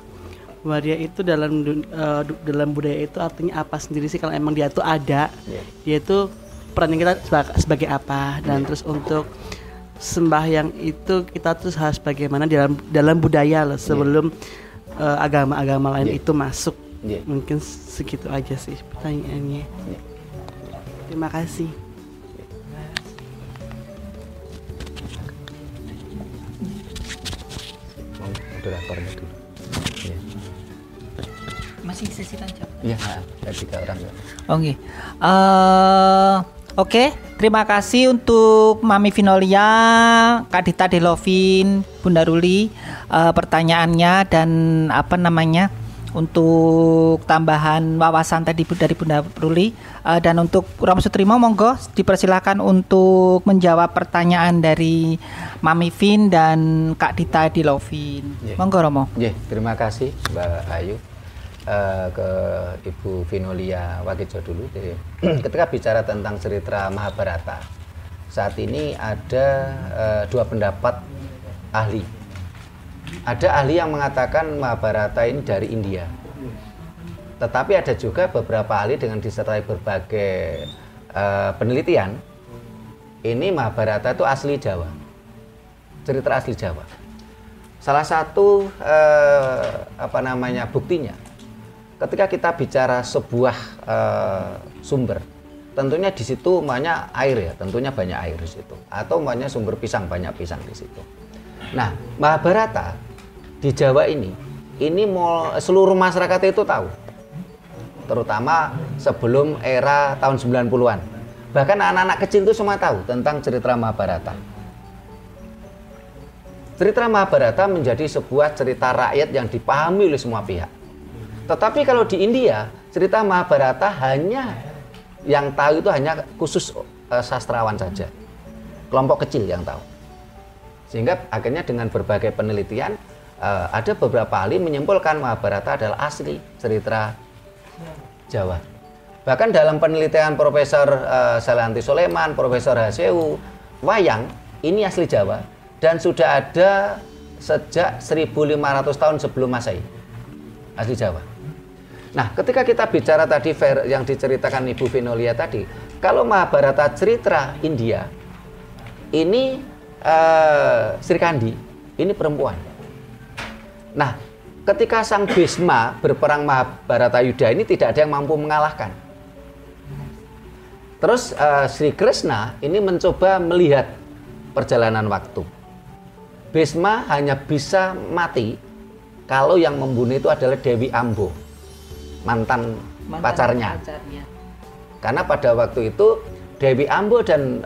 waria itu dalam budaya itu artinya apa sendiri sih, kalau emang dia itu ada, dia itu perannya kita sebagai apa, dan terus untuk sembahyang itu kita terus harus bagaimana dalam budaya loh, sebelum agama-agama lain itu masuk. Mungkin segitu aja sih pertanyaannya. Terima kasih. Moderatornya dulu. Masih sesi tanya jawab. Iya, ada 3 orang. Oke, terima kasih untuk Mami Vinolia, Kak Dita Delovin, Bunda Ruli, pertanyaannya dan untuk tambahan wawasan tadi dari Bunda Ruli, dan untuk Romo Sutrimo, monggo dipersilakan untuk menjawab pertanyaan dari Mami Vin dan Kak Dita Delovin. Monggo Romo. Terima kasih Mbak Ayu. Ke Ibu Vinolia Wakijo dulu. Ketika bicara tentang cerita Mahabharata, saat ini ada 2 pendapat ahli. Ada ahli yang mengatakan Mahabharata ini dari India, tetapi ada juga beberapa ahli dengan disertai berbagai penelitian, ini Mahabharata itu asli Jawa, cerita asli Jawa. Salah satu buktinya, ketika kita bicara sebuah sumber, tentunya di situ banyak air ya, tentunya banyak air di situ, atau banyak sumber pisang, banyak pisang di situ. Nah, Mahabharata di Jawa ini seluruh masyarakat itu tahu, terutama sebelum era tahun 90-an. Bahkan anak-anak kecil itu semua tahu tentang cerita Mahabharata. Cerita Mahabharata menjadi sebuah cerita rakyat yang dipahami oleh semua pihak. Tetapi kalau di India, cerita Mahabharata yang tahu itu hanya khusus sastrawan saja, kelompok kecil yang tahu. Sehingga akhirnya dengan berbagai penelitian, ada beberapa ahli menyimpulkan Mahabharata adalah asli cerita Jawa. Bahkan dalam penelitian Profesor Salanti Soleman, Profesor Haseu, wayang ini asli Jawa dan sudah ada sejak 1500 tahun sebelum Masehi, asli Jawa. Nah, ketika kita bicara tadi yang diceritakan Ibu Vinolia tadi, kalau Mahabharata cerita India, ini Sri Kandi, ini perempuan. Nah, ketika Sang Bhisma berperang Mahabharata Yudha ini tidak ada yang mampu mengalahkan. Terus Sri Krishna ini mencoba melihat perjalanan waktu. Bhisma hanya bisa mati kalau yang membunuh itu adalah Dewi Ambo, mantan pacarnya. Karena pada waktu itu Dewi Ambo dan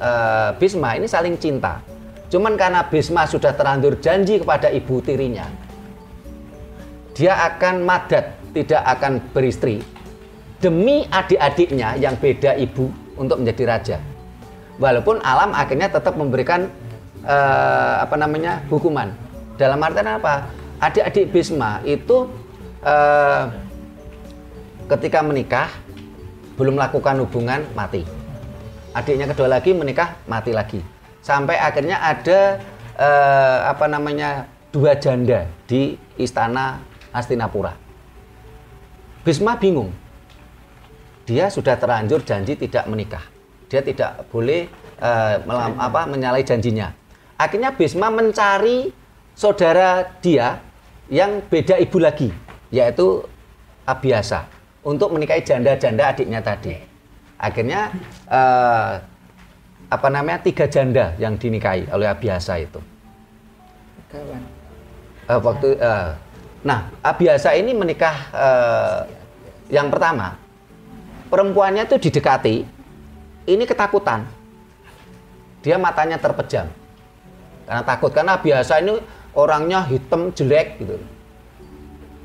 Bhisma ini saling cinta. Cuman karena Bhisma sudah terlanjur janji kepada ibu tirinya, dia akan madat, tidak akan beristri demi adik-adiknya yang beda ibu untuk menjadi raja. Walaupun alam akhirnya tetap memberikan hukuman. Dalam artian apa? Adik-adik Bhisma itu ketika menikah belum melakukan hubungan mati. Adiknya kedua lagi menikah mati lagi. Sampai akhirnya ada dua janda di istana Hastinapura. Bhisma bingung. Dia sudah terlanjur janji tidak menikah. Dia tidak boleh menyalahi janjinya. Akhirnya Bhisma mencari saudara dia yang beda ibu lagi, yaitu Abhyasa, untuk menikahi janda-janda adiknya tadi. Akhirnya 3 janda yang dinikahi oleh Abhyasa itu. Abhyasa ini menikah yang pertama. Perempuannya itu didekati, ini ketakutan. Dia matanya terpejam. Karena takut, karena Abhyasa ini orangnya hitam jelek gitu.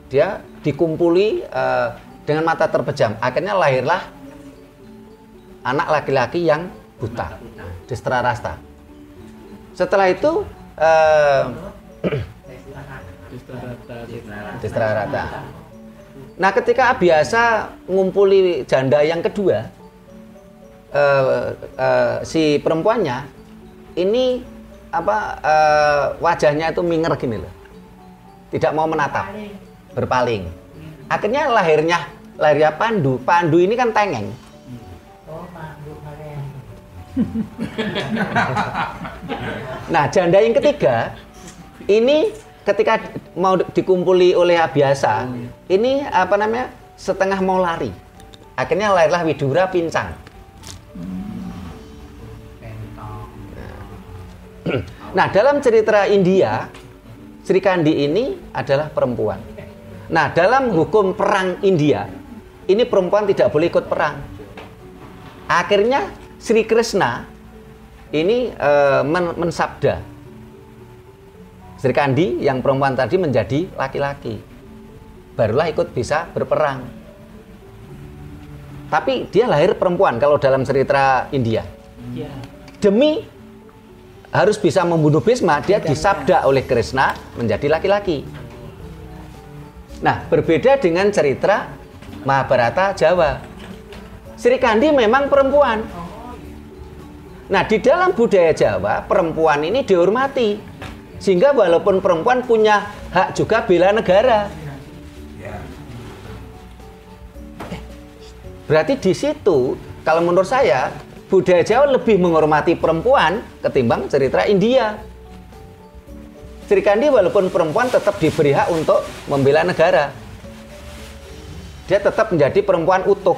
Dia dikumpuli dengan mata terpejam. Akhirnya lahirlah anak laki-laki yang buta, Dhritarashtra. Setelah itu Dhritarashtra. Nah, ketika Abhyasa ngumpuli janda yang kedua, si perempuannya ini wajahnya itu minger gini loh, tidak mau menatap, berpaling. Akhirnya lahirnya Pandu. Pandu ini kan tengeng. Nah, janda yang ketiga ini ketika mau dikumpuli oleh Abhyasa, ini setengah mau lari. Akhirnya lahirlah Widura pincang. Nah, dalam cerita India, Sri Kandi ini adalah perempuan. Nah, dalam hukum perang India, ini perempuan tidak boleh ikut perang. Akhirnya Sri Krishna ini mensabda Sri Kandi yang perempuan tadi menjadi laki-laki, barulah ikut bisa berperang. Tapi dia lahir perempuan kalau dalam cerita India. Demi harus bisa membunuh Bhisma, dia disabda oleh Krishna menjadi laki-laki. Nah, berbeda dengan cerita Mahabharata Jawa. Sri Kandi memang perempuan. Nah, di dalam budaya Jawa, perempuan ini dihormati. Sehingga walaupun perempuan punya hak juga bela negara. Berarti di situ, kalau menurut saya, budaya Jawa lebih menghormati perempuan ketimbang cerita India. Sri Kandi walaupun perempuan tetap diberi hak untuk membela negara. Dia tetap menjadi perempuan utuh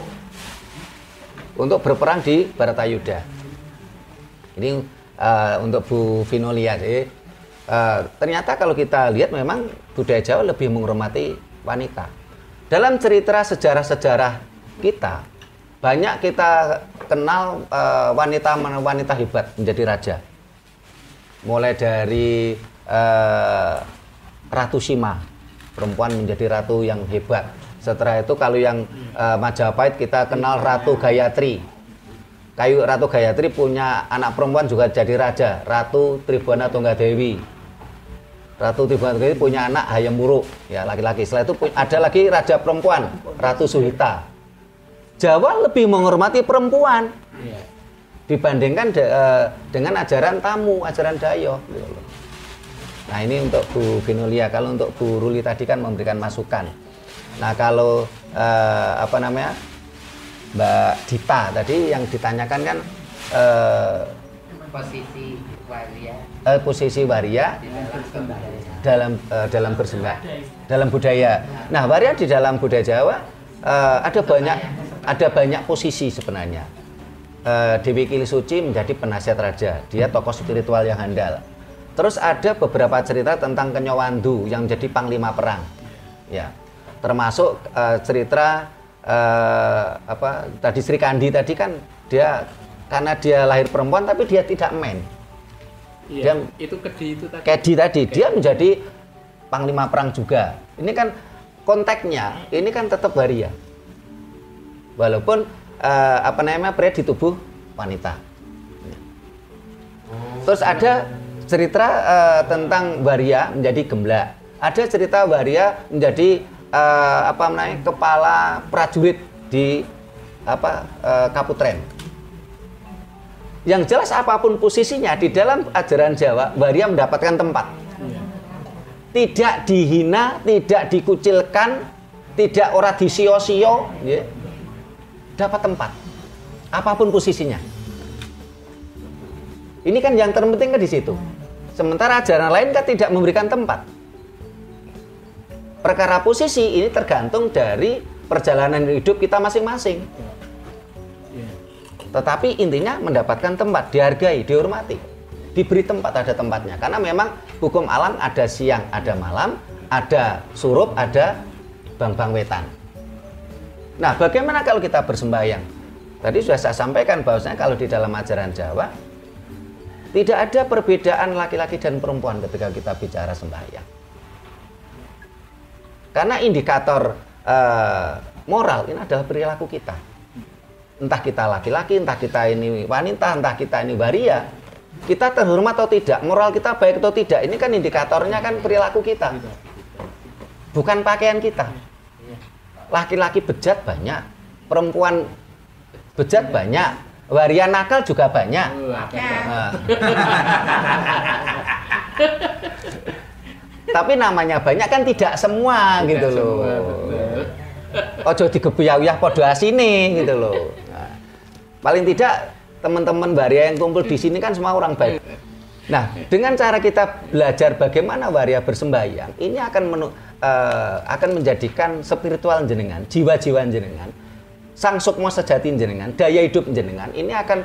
untuk berperang di Bharatayuddha. Ini untuk Bu Vinolia sih. Ternyata kalau kita lihat memang budaya Jawa lebih menghormati wanita. Dalam cerita sejarah-sejarah kita, banyak kita kenal wanita-wanita hebat menjadi raja. Mulai dari Ratu Sima, perempuan menjadi ratu yang hebat. Setelah itu kalau yang Majapahit kita kenal Ratu Gayatri. Ratu Gayatri punya anak perempuan juga jadi raja, Ratu Tribhuwana Tunggadewi. Ratu Tribhuwana Tunggadewi punya anak Hayam Wuruk, ya laki-laki. Setelah itu ada lagi raja perempuan, Ratu Suhita. Jawa lebih menghormati perempuan dibandingkan dengan ajaran tamu, ajaran Dayo. Nah, ini untuk Bu Vinolia. Kalau untuk Bu Ruli tadi kan memberikan masukan. Nah, kalau Mbak Dita tadi yang ditanyakan kan posisi waria dalam bersembah, dalam budaya. Nah, waria di dalam budaya Jawa ada banyak posisi sebenarnya. Dewi Kilisuci menjadi penasihat raja. Dia tokoh spiritual yang handal. Terus ada beberapa cerita tentang Kenyowandu yang menjadi panglima perang. Ya. Termasuk cerita tadi Sri Kandi tadi kan dia karena dia lahir perempuan tapi dia tidak men. Iya, itu Kedi tadi dia menjadi panglima perang juga. Ini kan konteksnya ini kan tetap waria. Walaupun pria di tubuh wanita. Terus ada cerita tentang waria menjadi gemblak. Ada cerita waria menjadi kepala prajurit di Kaputren. Yang jelas apapun posisinya di dalam ajaran Jawa, waria mendapatkan tempat. Tidak dihina, tidak dikucilkan, tidak ora disio-sio, ya. Dapat tempat. Apapun posisinya. Ini kan yang terpenting kan di situ. Sementara ajaran lain kan tidak memberikan tempat. Perkara posisi ini tergantung dari perjalanan hidup kita masing-masing. Tetapi intinya mendapatkan tempat, dihargai, dihormati, diberi tempat, ada tempatnya. Karena memang hukum alam ada siang, ada malam, ada surup, ada bang-bang wetan. Nah, bagaimana kalau kita bersembahyang? Tadi sudah saya sampaikan bahwasanya kalau di dalam ajaran Jawa tidak ada perbedaan laki-laki dan perempuan ketika kita bicara sembahyang. Karena indikator moral ini adalah perilaku kita. Entah kita laki-laki, entah kita ini wanita, entah kita ini waria, kita terhormat atau tidak, moral kita baik atau tidak, ini kan indikatornya kan perilaku kita, bukan pakaian kita. Laki-laki bejat banyak, perempuan bejat banyak, waria nakal juga banyak. Tapi namanya banyak kan tidak semua tidak gitu loh. Ojo digebuyah-uyah podo asine gitu loh. Nah, paling tidak teman-teman waria yang kumpul di sini kan semua orang baik. Nah, dengan cara kita belajar bagaimana waria bersembahyang, ini akan menjadikan spiritual jenengan, jiwa-jiwa jenengan, sang sukma sejati jenengan, daya hidup jenengan, ini akan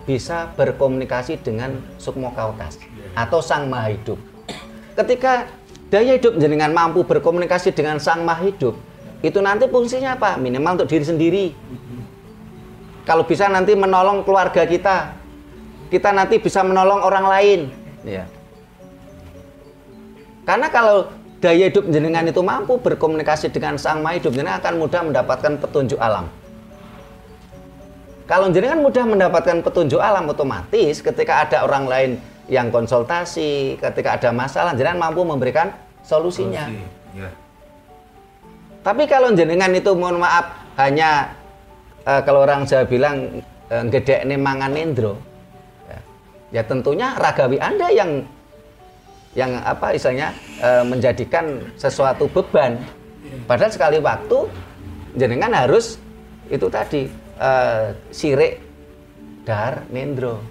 bisa berkomunikasi dengan sukma kautas atau sang maha hidup. Ketika daya hidup jenengan mampu berkomunikasi dengan sang maha hidup, itu nanti fungsinya apa? Minimal untuk diri sendiri. Kalau bisa nanti menolong keluarga kita, kita nanti bisa menolong orang lain. Ya. Karena kalau daya hidup jenengan itu mampu berkomunikasi dengan sang maha hidup, jenengan akan mudah mendapatkan petunjuk alam. Kalau jenengan mudah mendapatkan petunjuk alam, otomatis ketika ada orang lain yang konsultasi, ketika ada masalah, jenengan mampu memberikan solusinya. Ya. Tapi kalau jenengan itu mohon maaf hanya kalau orang Jawa bilang gedekne mangan nendro, ya tentunya ragawi Anda yang menjadikan sesuatu beban. Padahal sekali waktu jenengan harus itu tadi sirik dar nendro.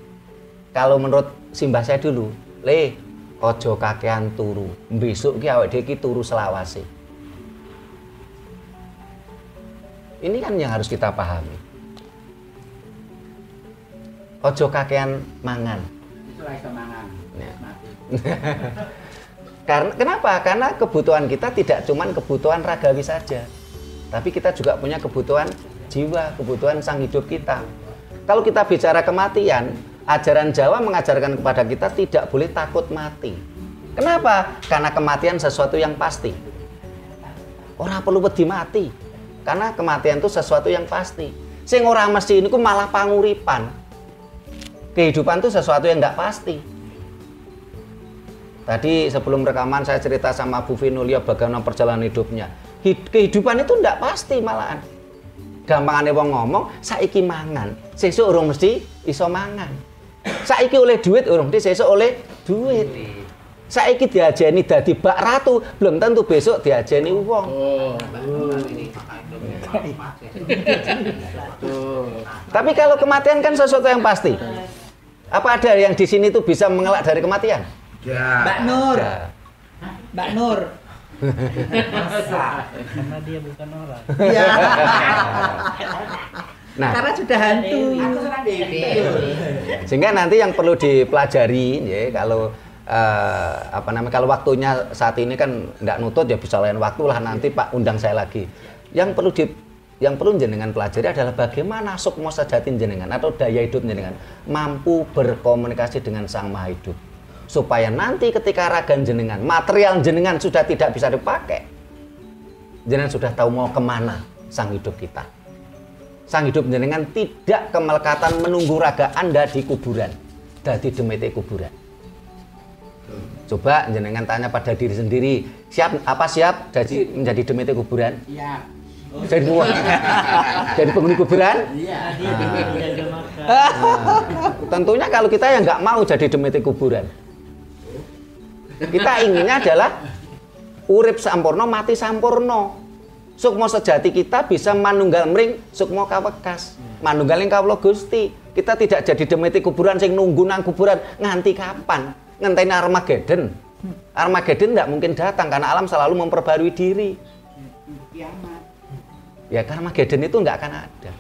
Kalau menurut simbah saya dulu, ojo kakean turu, besok ki awake dhewe ki turu selawase. Ini kan yang harus kita pahami. Ojo kakean mangan. Ya. Kenapa? Karena kebutuhan kita tidak cuma kebutuhan ragawi saja, tapi kita juga punya kebutuhan jiwa, kebutuhan sang hidup kita. Kalau kita bicara kematian, ajaran Jawa mengajarkan kepada kita tidak boleh takut mati. Kenapa? Karena kematian sesuatu yang pasti. Orang perlu wedi mati. Karena kematian itu sesuatu yang pasti. Sing ora mesti niku malah panguripan. Kehidupan itu sesuatu yang tidak pasti. Tadi sebelum rekaman saya cerita sama Bu Vinulia bagaimana perjalanan hidupnya. Kehidupan itu tidak pasti malahan. Gampangane wong ngomong, saiki mangan, sesuk urung mesti iso mangan. Saiki oleh duit urung mesti sesuk oleh duit. Saiki diajeni dadi bak ratu, belum tentu besok diajeni wong. Tapi kalau kematian kan sesuatu yang pasti. Apa ada yang di sini tuh bisa mengelak dari kematian? Ya. Mbak Nur. Ya. Mbak Nur. Karena dia bukan orang. Ya. Nah, karena sudah hantu. sehingga nanti yang perlu dipelajari ya, kalau kalau waktunya saat ini kan nggak nutut ya, bisa lain waktu lah, nanti Pak undang saya lagi. Yang perlu jenengan pelajari adalah bagaimana sukma sejati jenengan atau daya hidup jenengan mampu berkomunikasi dengan Sang Maha Hidup, supaya nanti ketika raga jenengan, material jenengan sudah tidak bisa dipakai, jenengan sudah tahu mau kemana Sang Hidup kita. Sang Hidup jenengan tidak kemelekatan menunggu raga Anda di kuburan, dadi demete kuburan. Coba jenengan tanya pada diri sendiri, siap jadi menjadi demete kuburan? Iya. Jadi semua, jadi penghuni kuburan? Iya. Tentunya kalau kita yang nggak mau jadi demete kuburan, kita inginnya adalah urip sampurno, mati sampurno. Sukma sejati kita bisa manunggal mring sukma kawekas, manunggaling kawula Gusti. Kita tidak jadi demete kuburan sing nunggu nang kuburan nganti kapan? Ngenteni Armageddon. Armageddon tidak mungkin datang karena alam selalu memperbarui diri. Ya, karena Armageddon itu nggak akan ada.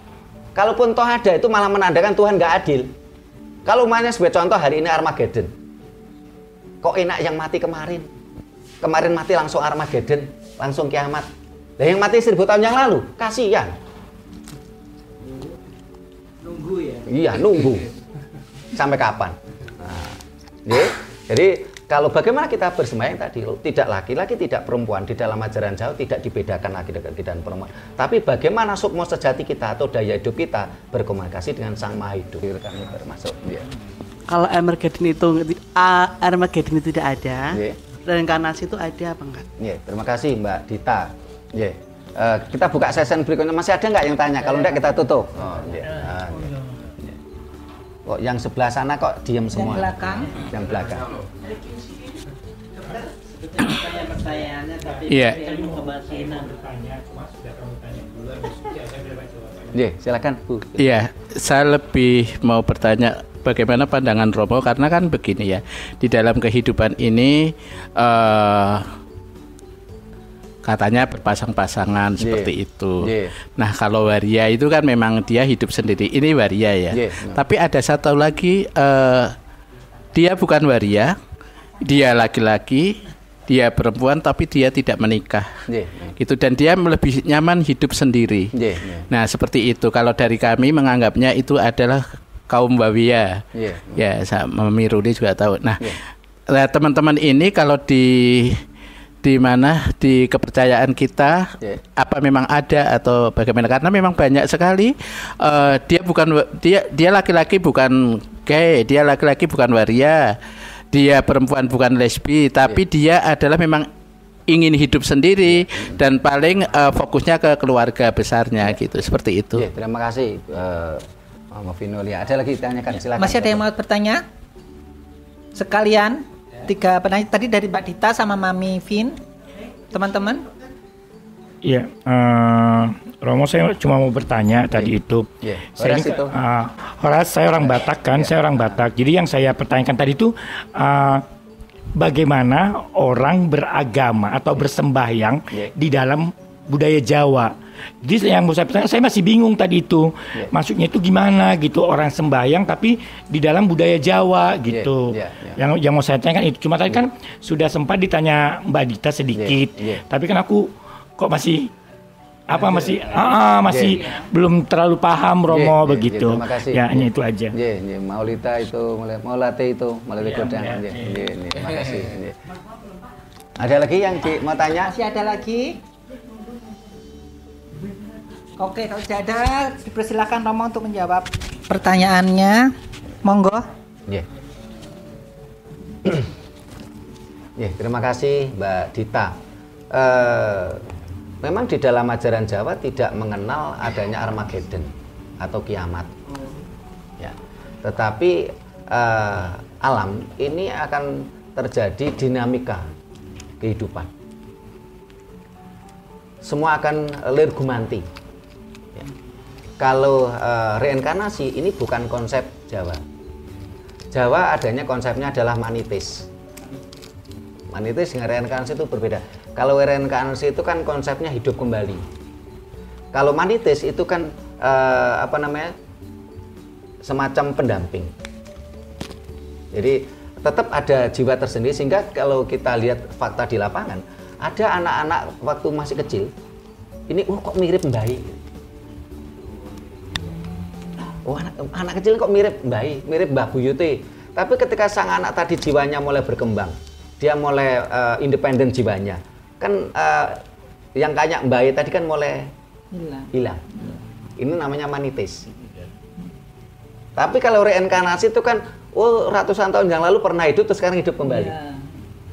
Kalaupun toh ada, itu malah menandakan Tuhan nggak adil. Kalau umpamanya sebagai contoh hari ini Armageddon, kok enak yang mati kemarin? Kemarin mati langsung Armageddon, langsung kiamat. Nah, yang mati 1000 tahun yang lalu, kasihan. Nunggu ya? Iya, nunggu. Sampai kapan? Nah, jadi kalau bagaimana kita bersembahyang tadi, tidak laki-laki, tidak perempuan, di dalam ajaran Jawa tidak dibedakan laki-laki dan perempuan. Tapi bagaimana sukma sejati kita atau daya hidup kita berkomunikasi dengan Sang Maha Hidup. Kami termasuk. Ya. Kalau Armageddon itu tidak ada, reinkarnasi itu ada apa enggak? Ya, terima kasih Mbak Dita. Ya. Kita buka sesi berikutnya. Masih ada nggak yang tanya? Kalau enggak kita tutup. Oh, ya. Kok yang sebelah sana kok diem semua? Yang belakang. Yang belakang. Iya. Iya, silakan Bu. Iya, saya lebih mau bertanya bagaimana pandangan Romo, karena kan begini ya, di dalam kehidupan ini katanya berpasang-pasangan seperti itu. Nah, kalau waria itu kan memang dia hidup sendiri. Ini waria ya. Tapi ada satu lagi, dia bukan waria, dia laki-laki, dia perempuan, tapi dia tidak menikah. Gitu, dan dia lebih nyaman hidup sendiri. Nah, seperti itu. Kalau dari kami menganggapnya itu adalah kaum waria. Ya, Mami Rudi juga tahu. Nah, teman-teman ini kalau di mana di kepercayaan kita apa memang ada atau bagaimana, karena memang banyak sekali dia laki-laki bukan gay, dia laki-laki bukan waria, dia perempuan bukan lesbi, tapi dia adalah memang ingin hidup sendiri dan paling fokusnya ke keluarga besarnya gitu, seperti itu. Terima kasih Mama Vinolia. Ada lagi ditanyakan, silakan. Masih ada yang mau bertanya? Sekalian 3 penanya tadi dari Mbak Dita sama Mami Vin, teman-teman. Iya, Romo, saya cuma mau bertanya tadi itu. Saya ini, saya orang Batak kan, saya orang Batak. Jadi yang saya pertanyakan tadi itu bagaimana orang beragama atau bersembahyang di dalam budaya Jawa. Jadi yang mau saya pertanyaan, saya masih bingung tadi itu. Maksudnya itu gimana gitu, orang sembahyang tapi di dalam budaya Jawa gitu. Yang mau saya tanyakan itu. Cuma tadi kan sudah sempat ditanya Mbak Dita sedikit. Tapi kan aku kok masih belum terlalu paham Romo begitu. Ya, hanya itu aja. Maulita itu, Maulate itu, Maulate Godang. Terima kasih. Ada lagi yang mau tanya? Masih ada lagi? Oke, kalau tidak ada, dipersilakan Romo untuk menjawab pertanyaannya. Monggo. Terima kasih Mbak Dita. Memang di dalam ajaran Jawa tidak mengenal adanya Armageddon atau kiamat. Tetapi alam ini akan terjadi dinamika kehidupan. Semua akan lirgumanti. Kalau reinkarnasi ini bukan konsep Jawa. Jawa adanya konsepnya adalah manitis. Manitis dengan reinkarnasi itu berbeda. Kalau reinkarnasi itu kan konsepnya hidup kembali. Kalau manitis itu kan apa namanya, semacam pendamping. Jadi tetap ada jiwa tersendiri, sehingga kalau kita lihat fakta di lapangan, ada anak-anak waktu masih kecil ini kok mirip Mbak. Anak kecil kok mirip Mbak, mirip Mbah Buyute. Tapi ketika sang anak tadi jiwanya mulai berkembang, dia mulai independen jiwanya, kan yang kayak Mbak tadi kan mulai hilang. Ini namanya manitis. Tapi kalau reinkarnasi itu kan, ratusan tahun yang lalu pernah hidup terus sekarang hidup kembali. Ya.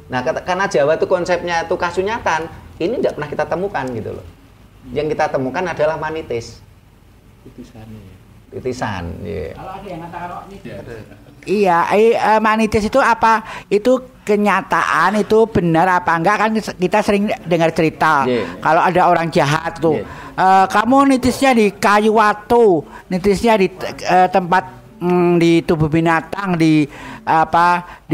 Nah, karena Jawa itu konsepnya itu kasunyatan, ini tidak pernah kita temukan gitu loh. Yang kita temukan adalah manitis. Titisan. Yeah. Kalau ada yang katakan iya, manitis itu apa? Itu kenyataan, itu benar apa enggak, kan kita sering dengar cerita. Kalau ada orang jahat tuh, kamu nitisnya di kayu watu, nitisnya di tempat di tubuh binatang, di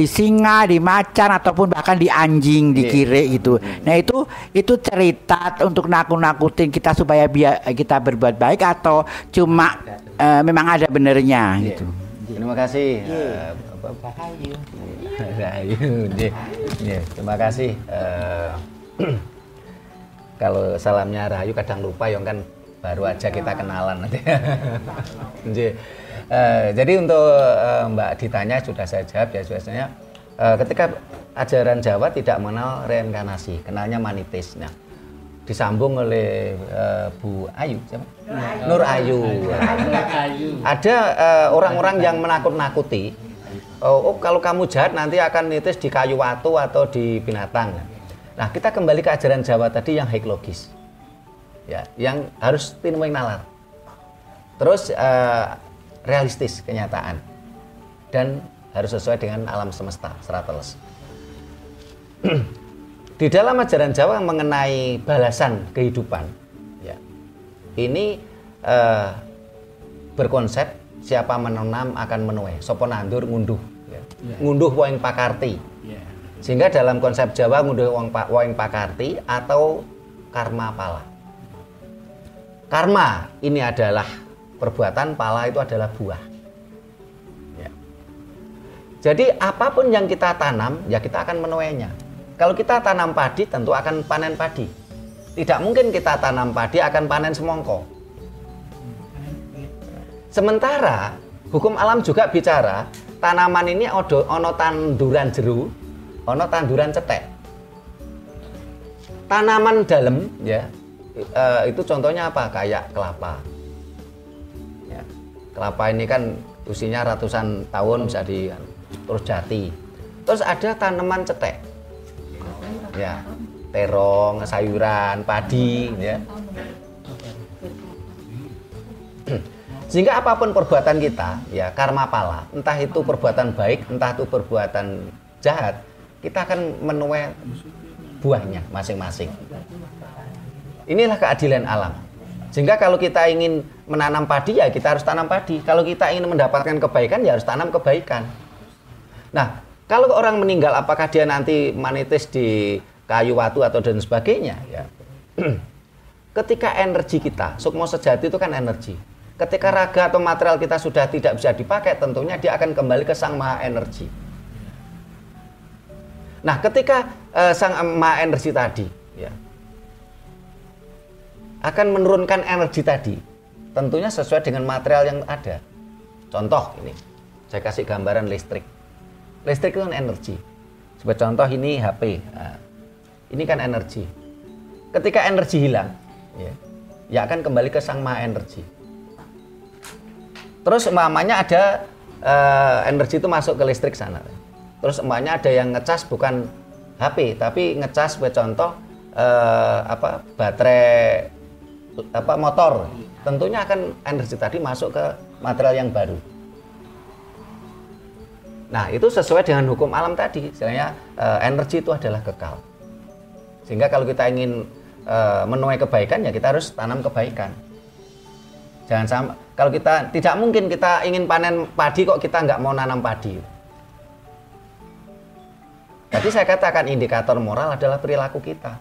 singa, di macan, ataupun bahkan di anjing, di kire gitu. Nah itu cerita untuk nakut-nakutin kita supaya kita berbuat baik, atau cuma memang ada benernya gitu. Terima kasih. Terima kasih. Kalau salamnya Rahayu kadang lupa, yang kan baru aja kita kenalan nanti. Jadi untuk Mbak ditanya sudah saya jawab ya, biasanya ketika ajaran Jawa tidak mengenal reinkarnasi, kenalnya manitis. Nah, disambung oleh Bu Ayu, siapa? Nur Ayu. Ada orang-orang yang menakut-nakuti, kalau kamu jahat nanti akan nitis di kayu watu atau di binatang. Nah, kita kembali ke ajaran Jawa tadi yang logis, ya, yang harus tinuing nalar, terus realistis kenyataan, dan harus sesuai dengan alam semesta secara telus. Di dalam ajaran Jawa mengenai balasan kehidupan, ya, ini berkonsep siapa menanam akan menuai, sapa nandur ngunduh, ya. Ngunduh wong pakarti. Sehingga dalam konsep Jawa ngunduh wong pakarti atau karma pala. Karma ini adalah perbuatan, pala itu adalah buah. Ya. Jadi apapun yang kita tanam, ya kita akan menuainya. Kalau kita tanam padi, tentu akan panen padi. Tidak mungkin kita tanam padi akan panen semongko. Sementara hukum alam juga bicara, tanaman ini ono tanduran jeru, ono tanduran cetek. Tanaman dalam, ya, itu contohnya apa? Kayak kelapa. Ya, kelapa ini kan usianya ratusan tahun, bisa terus jati. Terus ada tanaman cetek. Ya, terong, sayuran, padi, ya. Sehingga apapun perbuatan kita, ya, karma pala, entah itu perbuatan baik, entah itu perbuatan jahat, kita akan menuai buahnya masing-masing. Inilah keadilan alam. Sehingga kalau kita ingin menanam padi, ya kita harus tanam padi. Kalau kita ingin mendapatkan kebaikan, ya harus tanam kebaikan. Nah, kalau orang meninggal, apakah dia nanti manitis di kayu watu atau dan sebagainya? Ya. Ketika energi kita, sukmo sejati itu kan energi. Ketika raga atau material kita sudah tidak bisa dipakai, tentunya dia akan kembali ke sang maha energi. Nah, ketika sang maha energi tadi, ya, akan menurunkan energi tadi, tentunya sesuai dengan material yang ada. Contoh ini, saya kasih gambaran listrik. Listrik itu kan energi. Sebagai contoh ini HP. Nah, ini kan energi. Ketika energi hilang, ya akan kembali ke sang maha energi. Terus umpamanya ada energi itu masuk ke listrik sana. Terus umpamanya ada yang ngecas bukan HP, tapi ngecas sebagai contoh baterai motor. Tentunya akan energi tadi masuk ke material yang baru. Nah, itu sesuai dengan hukum alam tadi. Istilahnya energi itu adalah kekal. Sehingga kalau kita ingin menuai kebaikan, ya kita harus tanam kebaikan. Jangan sampai, kalau kita tidak mungkin kita ingin panen padi kok kita nggak mau nanam padi. Jadi saya katakan indikator moral adalah perilaku kita.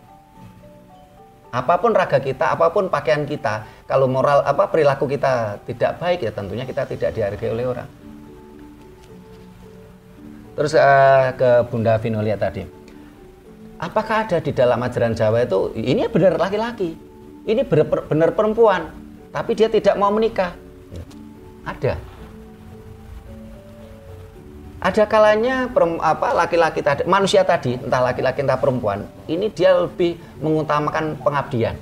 Apapun raga kita, apapun pakaian kita, kalau moral perilaku kita tidak baik, ya tentunya kita tidak dihargai oleh orang. Terus ke Bunda Vinolia tadi, apakah ada di dalam ajaran Jawa itu ini benar laki-laki, ini benar perempuan, tapi dia tidak mau menikah? Ada kalanya laki-laki tadi, manusia tadi, entah laki-laki entah perempuan, ini dia lebih mengutamakan pengabdian.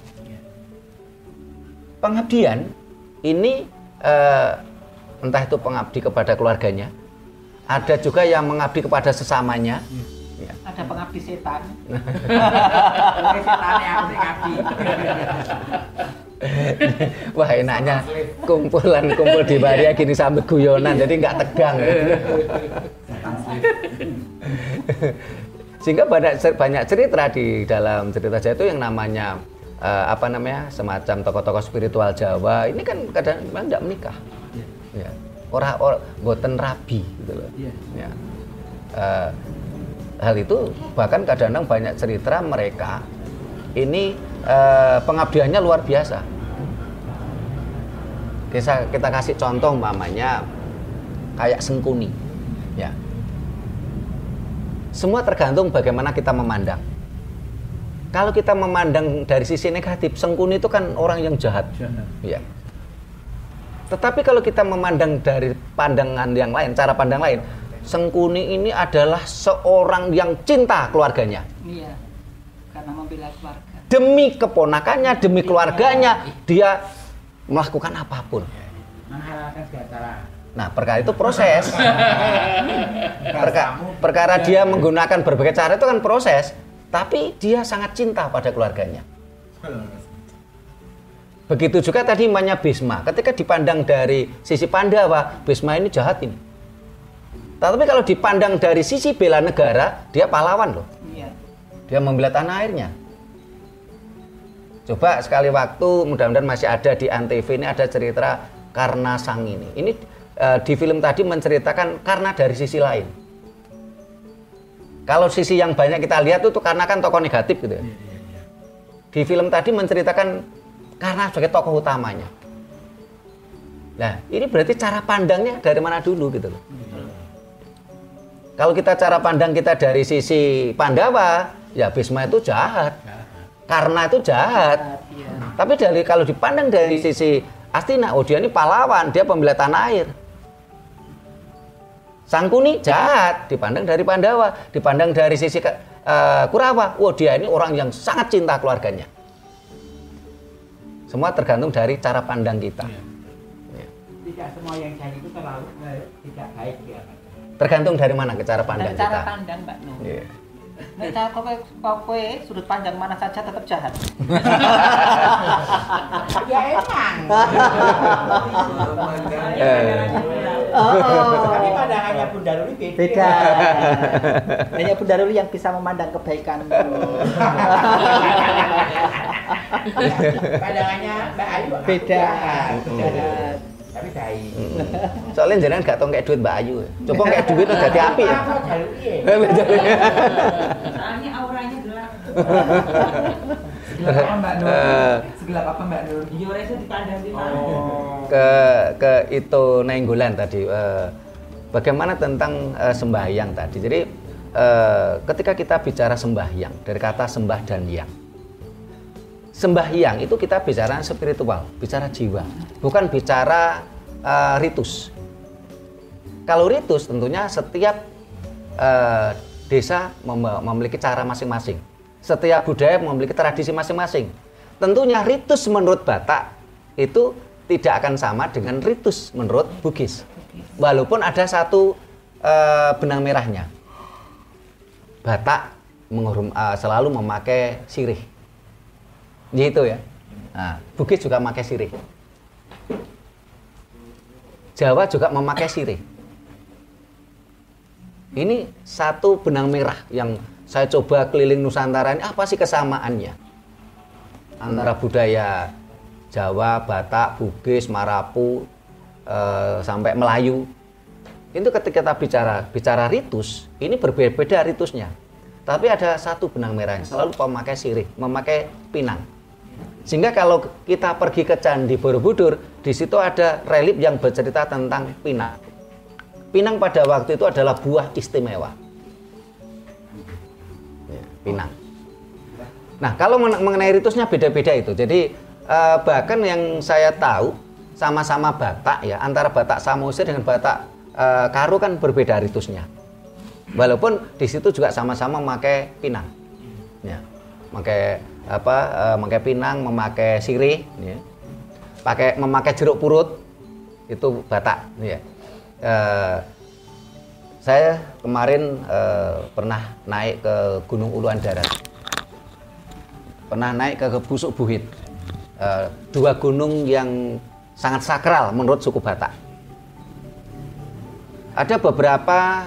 Pengabdian ini entah itu pengabdi kepada keluarganya, ada juga yang mengabdi kepada sesamanya. Ya. Ada pengabdi setan. Setan yang aku ngabdi. Wah, enaknya kumpul di Waria gini sambil guyonan, jadi nggak tegang. Sehingga banyak cerita di dalam cerita Jawa itu yang namanya semacam tokoh-tokoh spiritual Jawa ini kan kadang memang tidak menikah. Ya. Orang boten rabi gitu loh. Ya. Hal itu bahkan kadang-kadang banyak cerita mereka ini pengabdiannya luar biasa. Kita kasih contoh umpamanya kayak Sengkuni, ya. Semua tergantung bagaimana kita memandang. Kalau kita memandang dari sisi negatif, Sengkuni itu kan orang yang jahat, ya. Tetapi kalau kita memandang dari pandangan yang lain, cara pandang lain, Sengkuni ini adalah seorang yang cinta keluarganya. Iya, karena membela keluarga. Demi keponakannya, demi keluarganya, dia melakukan apapun. Menghalalkan segala cara. Nah, perkara itu proses. Perkara dia menggunakan berbagai cara itu kan proses, tapi dia sangat cinta pada keluarganya. Begitu juga tadi namanya Bisma. Ketika dipandang dari sisi Pandawa, Bisma ini jahat ini. Tapi kalau dipandang dari sisi bela negara, dia pahlawan loh. Iya. Dia membela tanah airnya. Coba sekali waktu, mudah-mudahan masih ada di Antv ini ada cerita Karna Sangini. Ini di film tadi menceritakan Karna dari sisi lain. Kalau sisi yang banyak kita lihat itu Karna kan tokoh negatif gitu ya. Di film tadi menceritakan Karna sebagai tokoh utamanya. Nah, ini berarti cara pandangnya dari mana dulu gitu loh. Kalau kita cara pandang kita dari sisi Pandawa, ya Bisma itu jahat. Karena itu jahat. Tapi kalau dipandang dari sisi Astina, oh dia ini pahlawan, dia pembela tanah air. Sangkuni jahat, dipandang dari Pandawa, dipandang dari sisi Kurawa, oh dia ini orang yang sangat cinta keluarganya. Semua tergantung dari cara pandang kita. Tidak semua yang jahat itu terlalu tidak baik ya. Tergantung dari mana ke cara pandang dari cara kita. Pandang, Mbak Nur. Yeah. Nah, kowe sudut pandang mana saja tetap jahat. Ya emang. Tapi pandangannya Bunda Ruli beda. Hanya Bunda Ruli yang bisa memandang kebaikan. Pandangannya Mbak Ayu beda. Tapi baik. Soalnya jangan gak tau kayak duit Mbak Ayu. Coba kayak duit udah ganti api ya. Soalnya auranya gelap. Segelap apa Mbak Nur? Segelap apa Mbak Nur? Iya, saya dipandang di mana? Ke itu Nainggolan tadi. Bagaimana tentang sembahyang tadi? Jadi ketika kita bicara sembahyang, dari kata sembah dan yang. Sembahyang itu kita bicara spiritual, bicara jiwa, bukan bicara ritus. Kalau ritus tentunya setiap desa memiliki cara masing-masing. Setiap budaya memiliki tradisi masing-masing. Tentunya ritus menurut Batak itu tidak akan sama dengan ritus menurut Bugis. Walaupun ada satu benang merahnya. Batak selalu memakai sirih. Gitu ya. Nah, Bugis juga memakai sirih. Jawa juga memakai sirih. Ini satu benang merah yang saya coba keliling Nusantara ini, apa sih kesamaannya antara budaya Jawa, Batak, Bugis, Marapu, sampai Melayu. Itu ketika kita bicara ritus, ini berbeda ritusnya. Tapi ada satu benang merahnya, selalu memakai sirih, memakai pinang. Sehingga kalau kita pergi ke Candi Borobudur, di situ ada relief yang bercerita tentang pinang. Pinang pada waktu itu adalah buah istimewa. Ya, pinang. Nah, kalau mengenai ritusnya beda-beda itu. Jadi bahkan yang saya tahu sama-sama Batak ya, antara Batak Samosir dengan Batak Karo kan berbeda ritusnya. Walaupun di situ juga sama-sama memakai pinang. Ya. Memakai pinang, memakai sirih, ya. Memakai jeruk purut, itu Batak. Ya. Saya kemarin pernah naik ke Gunung Uluan Darat, pernah naik ke Busuk Buhit, dua gunung yang sangat sakral menurut suku Batak. Ada beberapa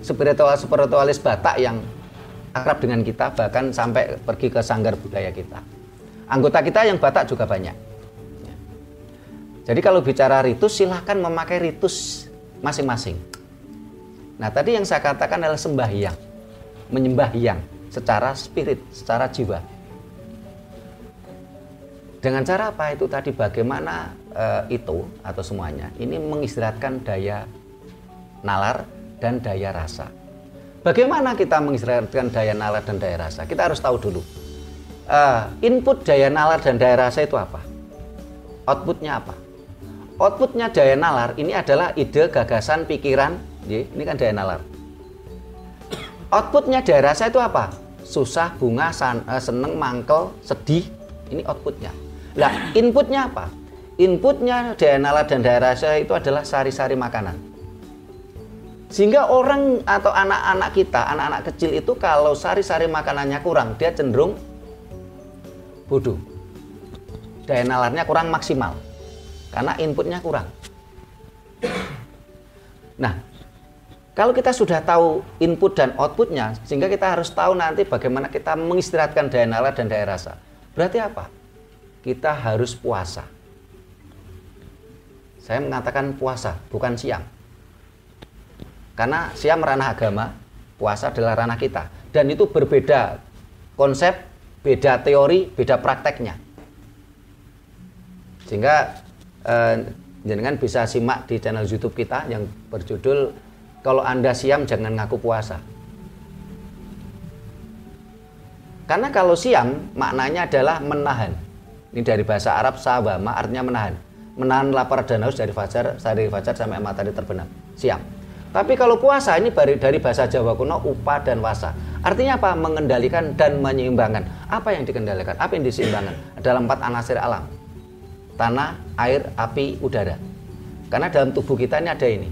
spiritualis Batak yang akrab dengan kita, bahkan sampai pergi ke sanggar budaya kita. Anggota kita yang Batak juga banyak. Jadi kalau bicara ritus, silahkan memakai ritus masing-masing. Nah, tadi yang saya katakan adalah sembahyang, menyembahyang secara spirit, secara jiwa. Dengan cara apa itu tadi? Bagaimana itu atau semuanya ini mengistirahatkan daya nalar dan daya rasa. Bagaimana kita mengistirahatkan daya nalar dan daya rasa? Kita harus tahu dulu input daya nalar dan daya rasa itu apa, outputnya apa. Outputnya daya nalar ini adalah ide, gagasan, pikiran, ini kan daya nalar. Outputnya daya rasa itu apa? Susah, bunga, seneng, mangkel, sedih, ini outputnya. Lah, inputnya apa? Inputnya daya nalar dan daya rasa itu adalah sari-sari makanan. Sehingga orang atau anak-anak kita, anak-anak kecil itu kalau sari-sari makanannya kurang, dia cenderung bodoh. Daya nalarnya kurang maksimal karena inputnya kurang. Nah, kalau kita sudah tahu input dan outputnya, sehingga kita harus tahu nanti bagaimana kita mengistirahatkan daya nalar dan daya rasa. Berarti apa? Kita harus puasa. Saya mengatakan puasa, bukan siam. Karena siam ranah agama, puasa adalah ranah kita. Dan itu berbeda konsep, beda teori, beda prakteknya. Sehingga jenengan bisa simak di channel YouTube kita yang berjudul "Kalau Anda Siam Jangan Ngaku Puasa". Karena kalau siam maknanya adalah menahan. Ini dari bahasa Arab sabama, artinya menahan. Menahan lapar dan haus dari fajar sampai matahari terbenam. Siam. Tapi kalau puasa ini dari bahasa Jawa kuno upa dan wasa. Artinya apa? Mengendalikan dan menyeimbangkan. Apa yang dikendalikan? Apa yang diseimbangkan? Adalah 4 anasir alam. Tanah, air, api, udara. Karena dalam tubuh kita ini ada ini.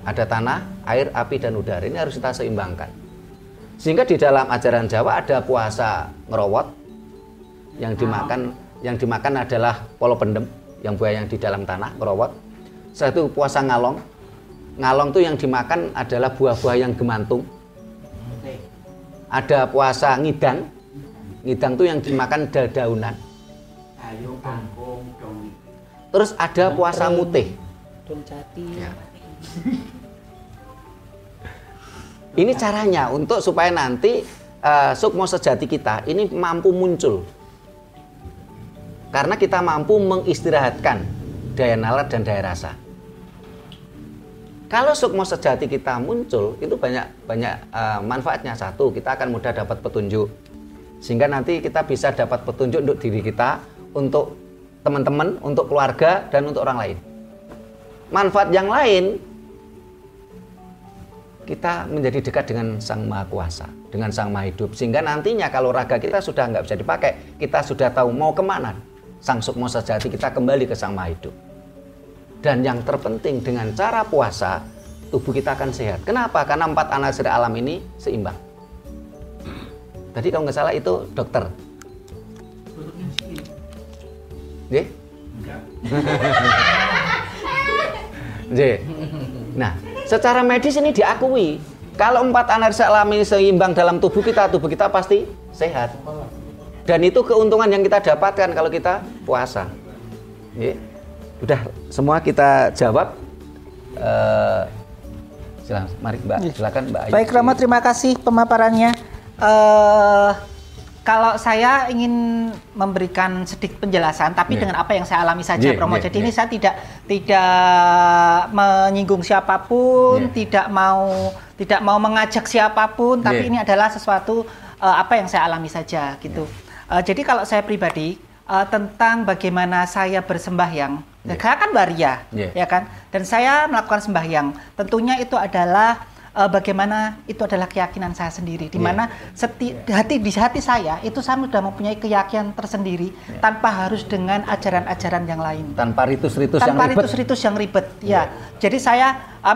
Ada tanah, air, api, dan udara. Ini harus kita seimbangkan. Sehingga di dalam ajaran Jawa ada puasa ngerowot. Yang dimakan adalah polo pendem, yang buaya yang di dalam tanah, ngerowot. Setelah itu puasa ngalong. Ngalong itu yang dimakan adalah buah-buah yang gemantung. Ada puasa ngidang. Ngidang itu yang dimakan dedaunan. Terus ada puasa mutih. Ya. Ini caranya untuk supaya nanti sukmo sejati kita ini mampu muncul. Karena kita mampu mengistirahatkan daya nalar dan daya rasa. Kalau sukmo sejati kita muncul, itu banyak manfaatnya. Satu, kita akan mudah dapat petunjuk. Sehingga nanti kita bisa dapat petunjuk untuk diri kita, untuk teman-teman, untuk keluarga, dan untuk orang lain. Manfaat yang lain, kita menjadi dekat dengan Sang Maha Kuasa, dengan Sang Maha Hidup. Sehingga nantinya kalau raga kita sudah nggak bisa dipakai, kita sudah tahu mau kemana. Sang sukmo sejati kita kembali ke Sang Maha Hidup. Dan yang terpenting dengan cara puasa, tubuh kita akan sehat. Kenapa? Karena 4 anasir alam ini seimbang. Tadi kalau nggak salah itu dokter. Nggih? Nggih. Nah, secara medis ini diakui. Kalau 4 anasir alam ini seimbang dalam tubuh kita pasti sehat. Dan itu keuntungan yang kita dapatkan kalau kita puasa. Nggih. Udah semua kita jawab. Silakan, mari Mbak, silakan Mbak Ayu. Baik Romo, terima kasih pemaparannya. Kalau saya ingin memberikan sedikit penjelasan, tapi dengan apa yang saya alami saja, Romo. Jadi ini saya tidak menyinggung siapapun, tidak mau mengajak siapapun, tapi ini adalah sesuatu apa yang saya alami saja, gitu. Jadi kalau saya pribadi tentang bagaimana saya bersembahyang, saya kan waria, ya kan, dan saya melakukan sembahyang. Tentunya itu adalah bagaimana itu adalah keyakinan saya sendiri, di mana di hati saya itu saya sudah mempunyai keyakinan tersendiri tanpa harus dengan ajaran-ajaran yang lain, tanpa ritus-ritus yang ribet. Ya, jadi saya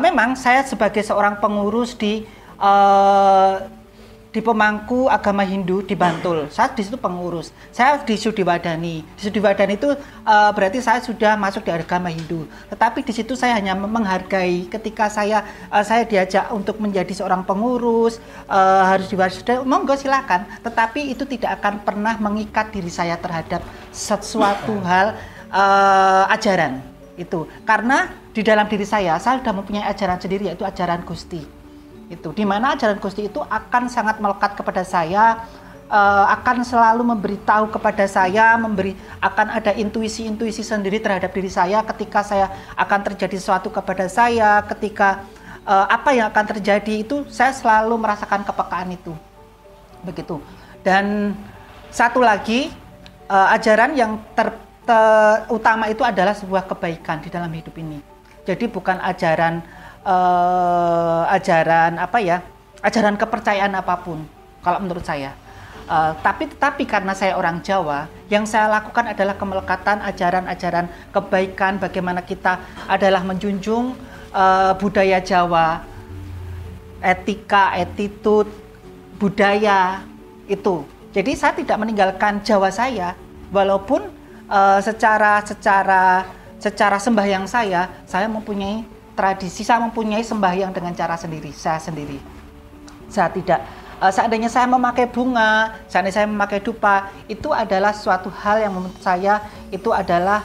memang saya sebagai seorang pengurus di pemangku agama Hindu di Bantul, saya di situ pengurus. Saya di Sudiwadani. Di Sudiwadani itu berarti saya sudah masuk di agama Hindu. Tetapi di situ saya hanya menghargai ketika saya diajak untuk menjadi seorang pengurus, harus diwariskan, monggo silakan. Tetapi itu tidak akan pernah mengikat diri saya terhadap sesuatu hal ajaran itu. Karena di dalam diri saya sudah mempunyai ajaran sendiri, yaitu ajaran Gusti. Itu di mana ajaran Gusti itu akan sangat melekat kepada saya, akan selalu memberitahu kepada saya, akan ada intuisi-intuisi sendiri terhadap diri saya ketika saya akan terjadi sesuatu kepada saya, ketika apa yang akan terjadi itu saya selalu merasakan kepekaan itu, begitu. Dan satu lagi ajaran yang utama itu adalah sebuah kebaikan di dalam hidup ini. Jadi bukan ajaran ajaran kepercayaan apapun kalau menurut saya, tapi karena saya orang Jawa, yang saya lakukan adalah kemelekatan ajaran-ajaran kebaikan, bagaimana kita adalah menjunjung budaya Jawa, etika, attitude, budaya itu. Jadi saya tidak meninggalkan Jawa saya, walaupun secara sembahyang saya mempunyai tradisi, saya mempunyai sembahyang dengan cara saya sendiri. Saya tidak, seandainya saya memakai bunga, seandainya saya memakai dupa, itu adalah suatu hal yang menurut saya itu adalah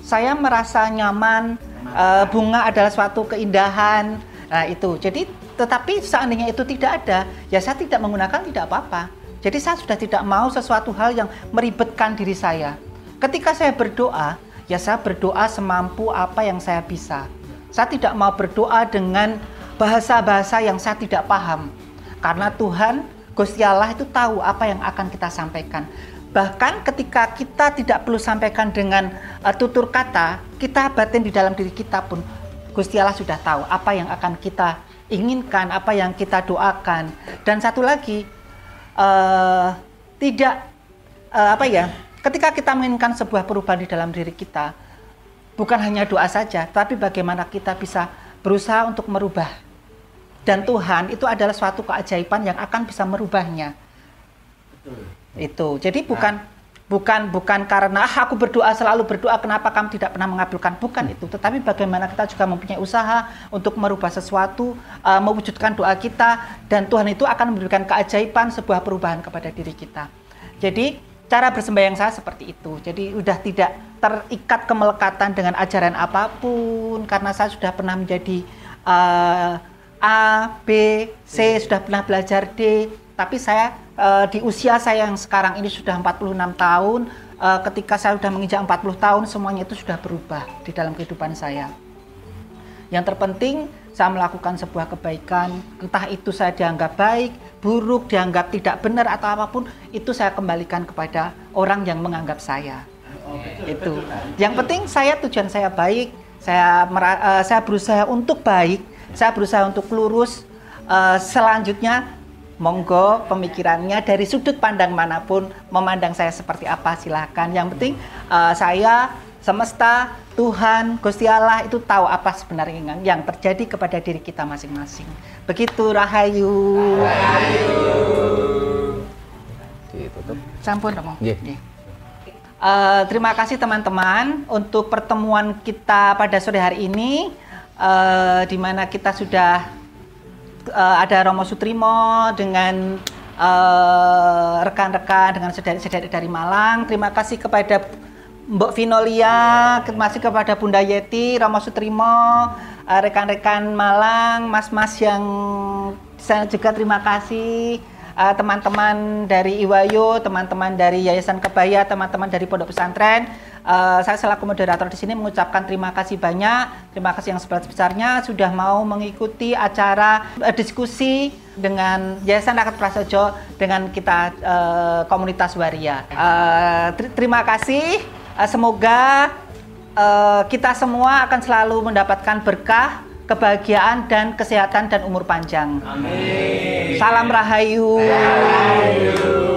saya merasa nyaman. Bunga adalah suatu keindahan. Nah itu. Jadi, tetapi seandainya itu tidak ada, ya saya tidak menggunakan, tidak apa-apa. Jadi saya sudah tidak mau sesuatu hal yang meribetkan diri saya. Ketika saya berdoa, ya saya berdoa semampu apa yang saya bisa. Saya tidak mau berdoa dengan bahasa-bahasa yang saya tidak paham. Karena Tuhan, Gusti Allah itu tahu apa yang akan kita sampaikan. Bahkan ketika kita tidak perlu sampaikan dengan tutur kata, kita batin di dalam diri kita pun, Gusti Allah sudah tahu apa yang akan kita inginkan, apa yang kita doakan. Dan satu lagi, ketika kita menginginkan sebuah perubahan di dalam diri kita, bukan hanya doa saja, tapi bagaimana kita bisa berusaha untuk merubah. Dan Tuhan itu adalah suatu keajaiban yang akan bisa merubahnya. Itu. Jadi bukan karena aku berdoa, selalu berdoa, kenapa kamu tidak pernah mengabulkan, bukan itu. Tetapi bagaimana kita juga mempunyai usaha untuk merubah sesuatu, mewujudkan doa kita, dan Tuhan itu akan memberikan keajaiban sebuah perubahan kepada diri kita. Jadi cara bersembahyang saya seperti itu. Jadi udah tidak terikat kemelekatan dengan ajaran apapun, karena saya sudah pernah menjadi A, B, C, sudah pernah belajar D. Tapi saya di usia saya yang sekarang ini sudah 46 tahun, ketika saya sudah menginjak 40 tahun, semuanya itu sudah berubah di dalam kehidupan saya. Yang terpenting saya melakukan sebuah kebaikan, entah itu saya dianggap baik, buruk, dianggap tidak benar atau apapun, itu saya kembalikan kepada orang yang menganggap saya. Itu. Yang penting tujuan saya baik, saya berusaha untuk baik, saya berusaha untuk lurus. Selanjutnya monggo pemikirannya dari sudut pandang manapun, memandang saya seperti apa silakan. Yang penting saya, semesta, Tuhan, Gusti Allah itu tahu apa sebenarnya yang terjadi kepada diri kita masing-masing. Begitu, Rahayu. Ditutup. Sampun, Romo. Yeah. Terima kasih teman-teman untuk pertemuan kita pada sore hari ini, di mana kita sudah ada Romo Sutrimo dengan rekan-rekan, dengan saudari-saudari dari Malang. Terima kasih kepada Mbok Vinolia, masih kepada Bunda Yeti, Romo Sutrimo, rekan-rekan Malang, mas-mas yang saya juga terima kasih. teman-teman dari Iwayo, teman-teman dari Yayasan Kebaya, teman-teman dari Pondok Pesantren. Saya selaku moderator di sini mengucapkan terima kasih banyak, terima kasih yang sebesar-besarnya sudah mau mengikuti acara diskusi dengan Yayasan Rakyat Prasojo dengan kita komunitas waria. Terima kasih, semoga kita semua akan selalu mendapatkan berkah, kebahagiaan dan kesehatan dan umur panjang. Amin. Salam Rahayu. Rahayu.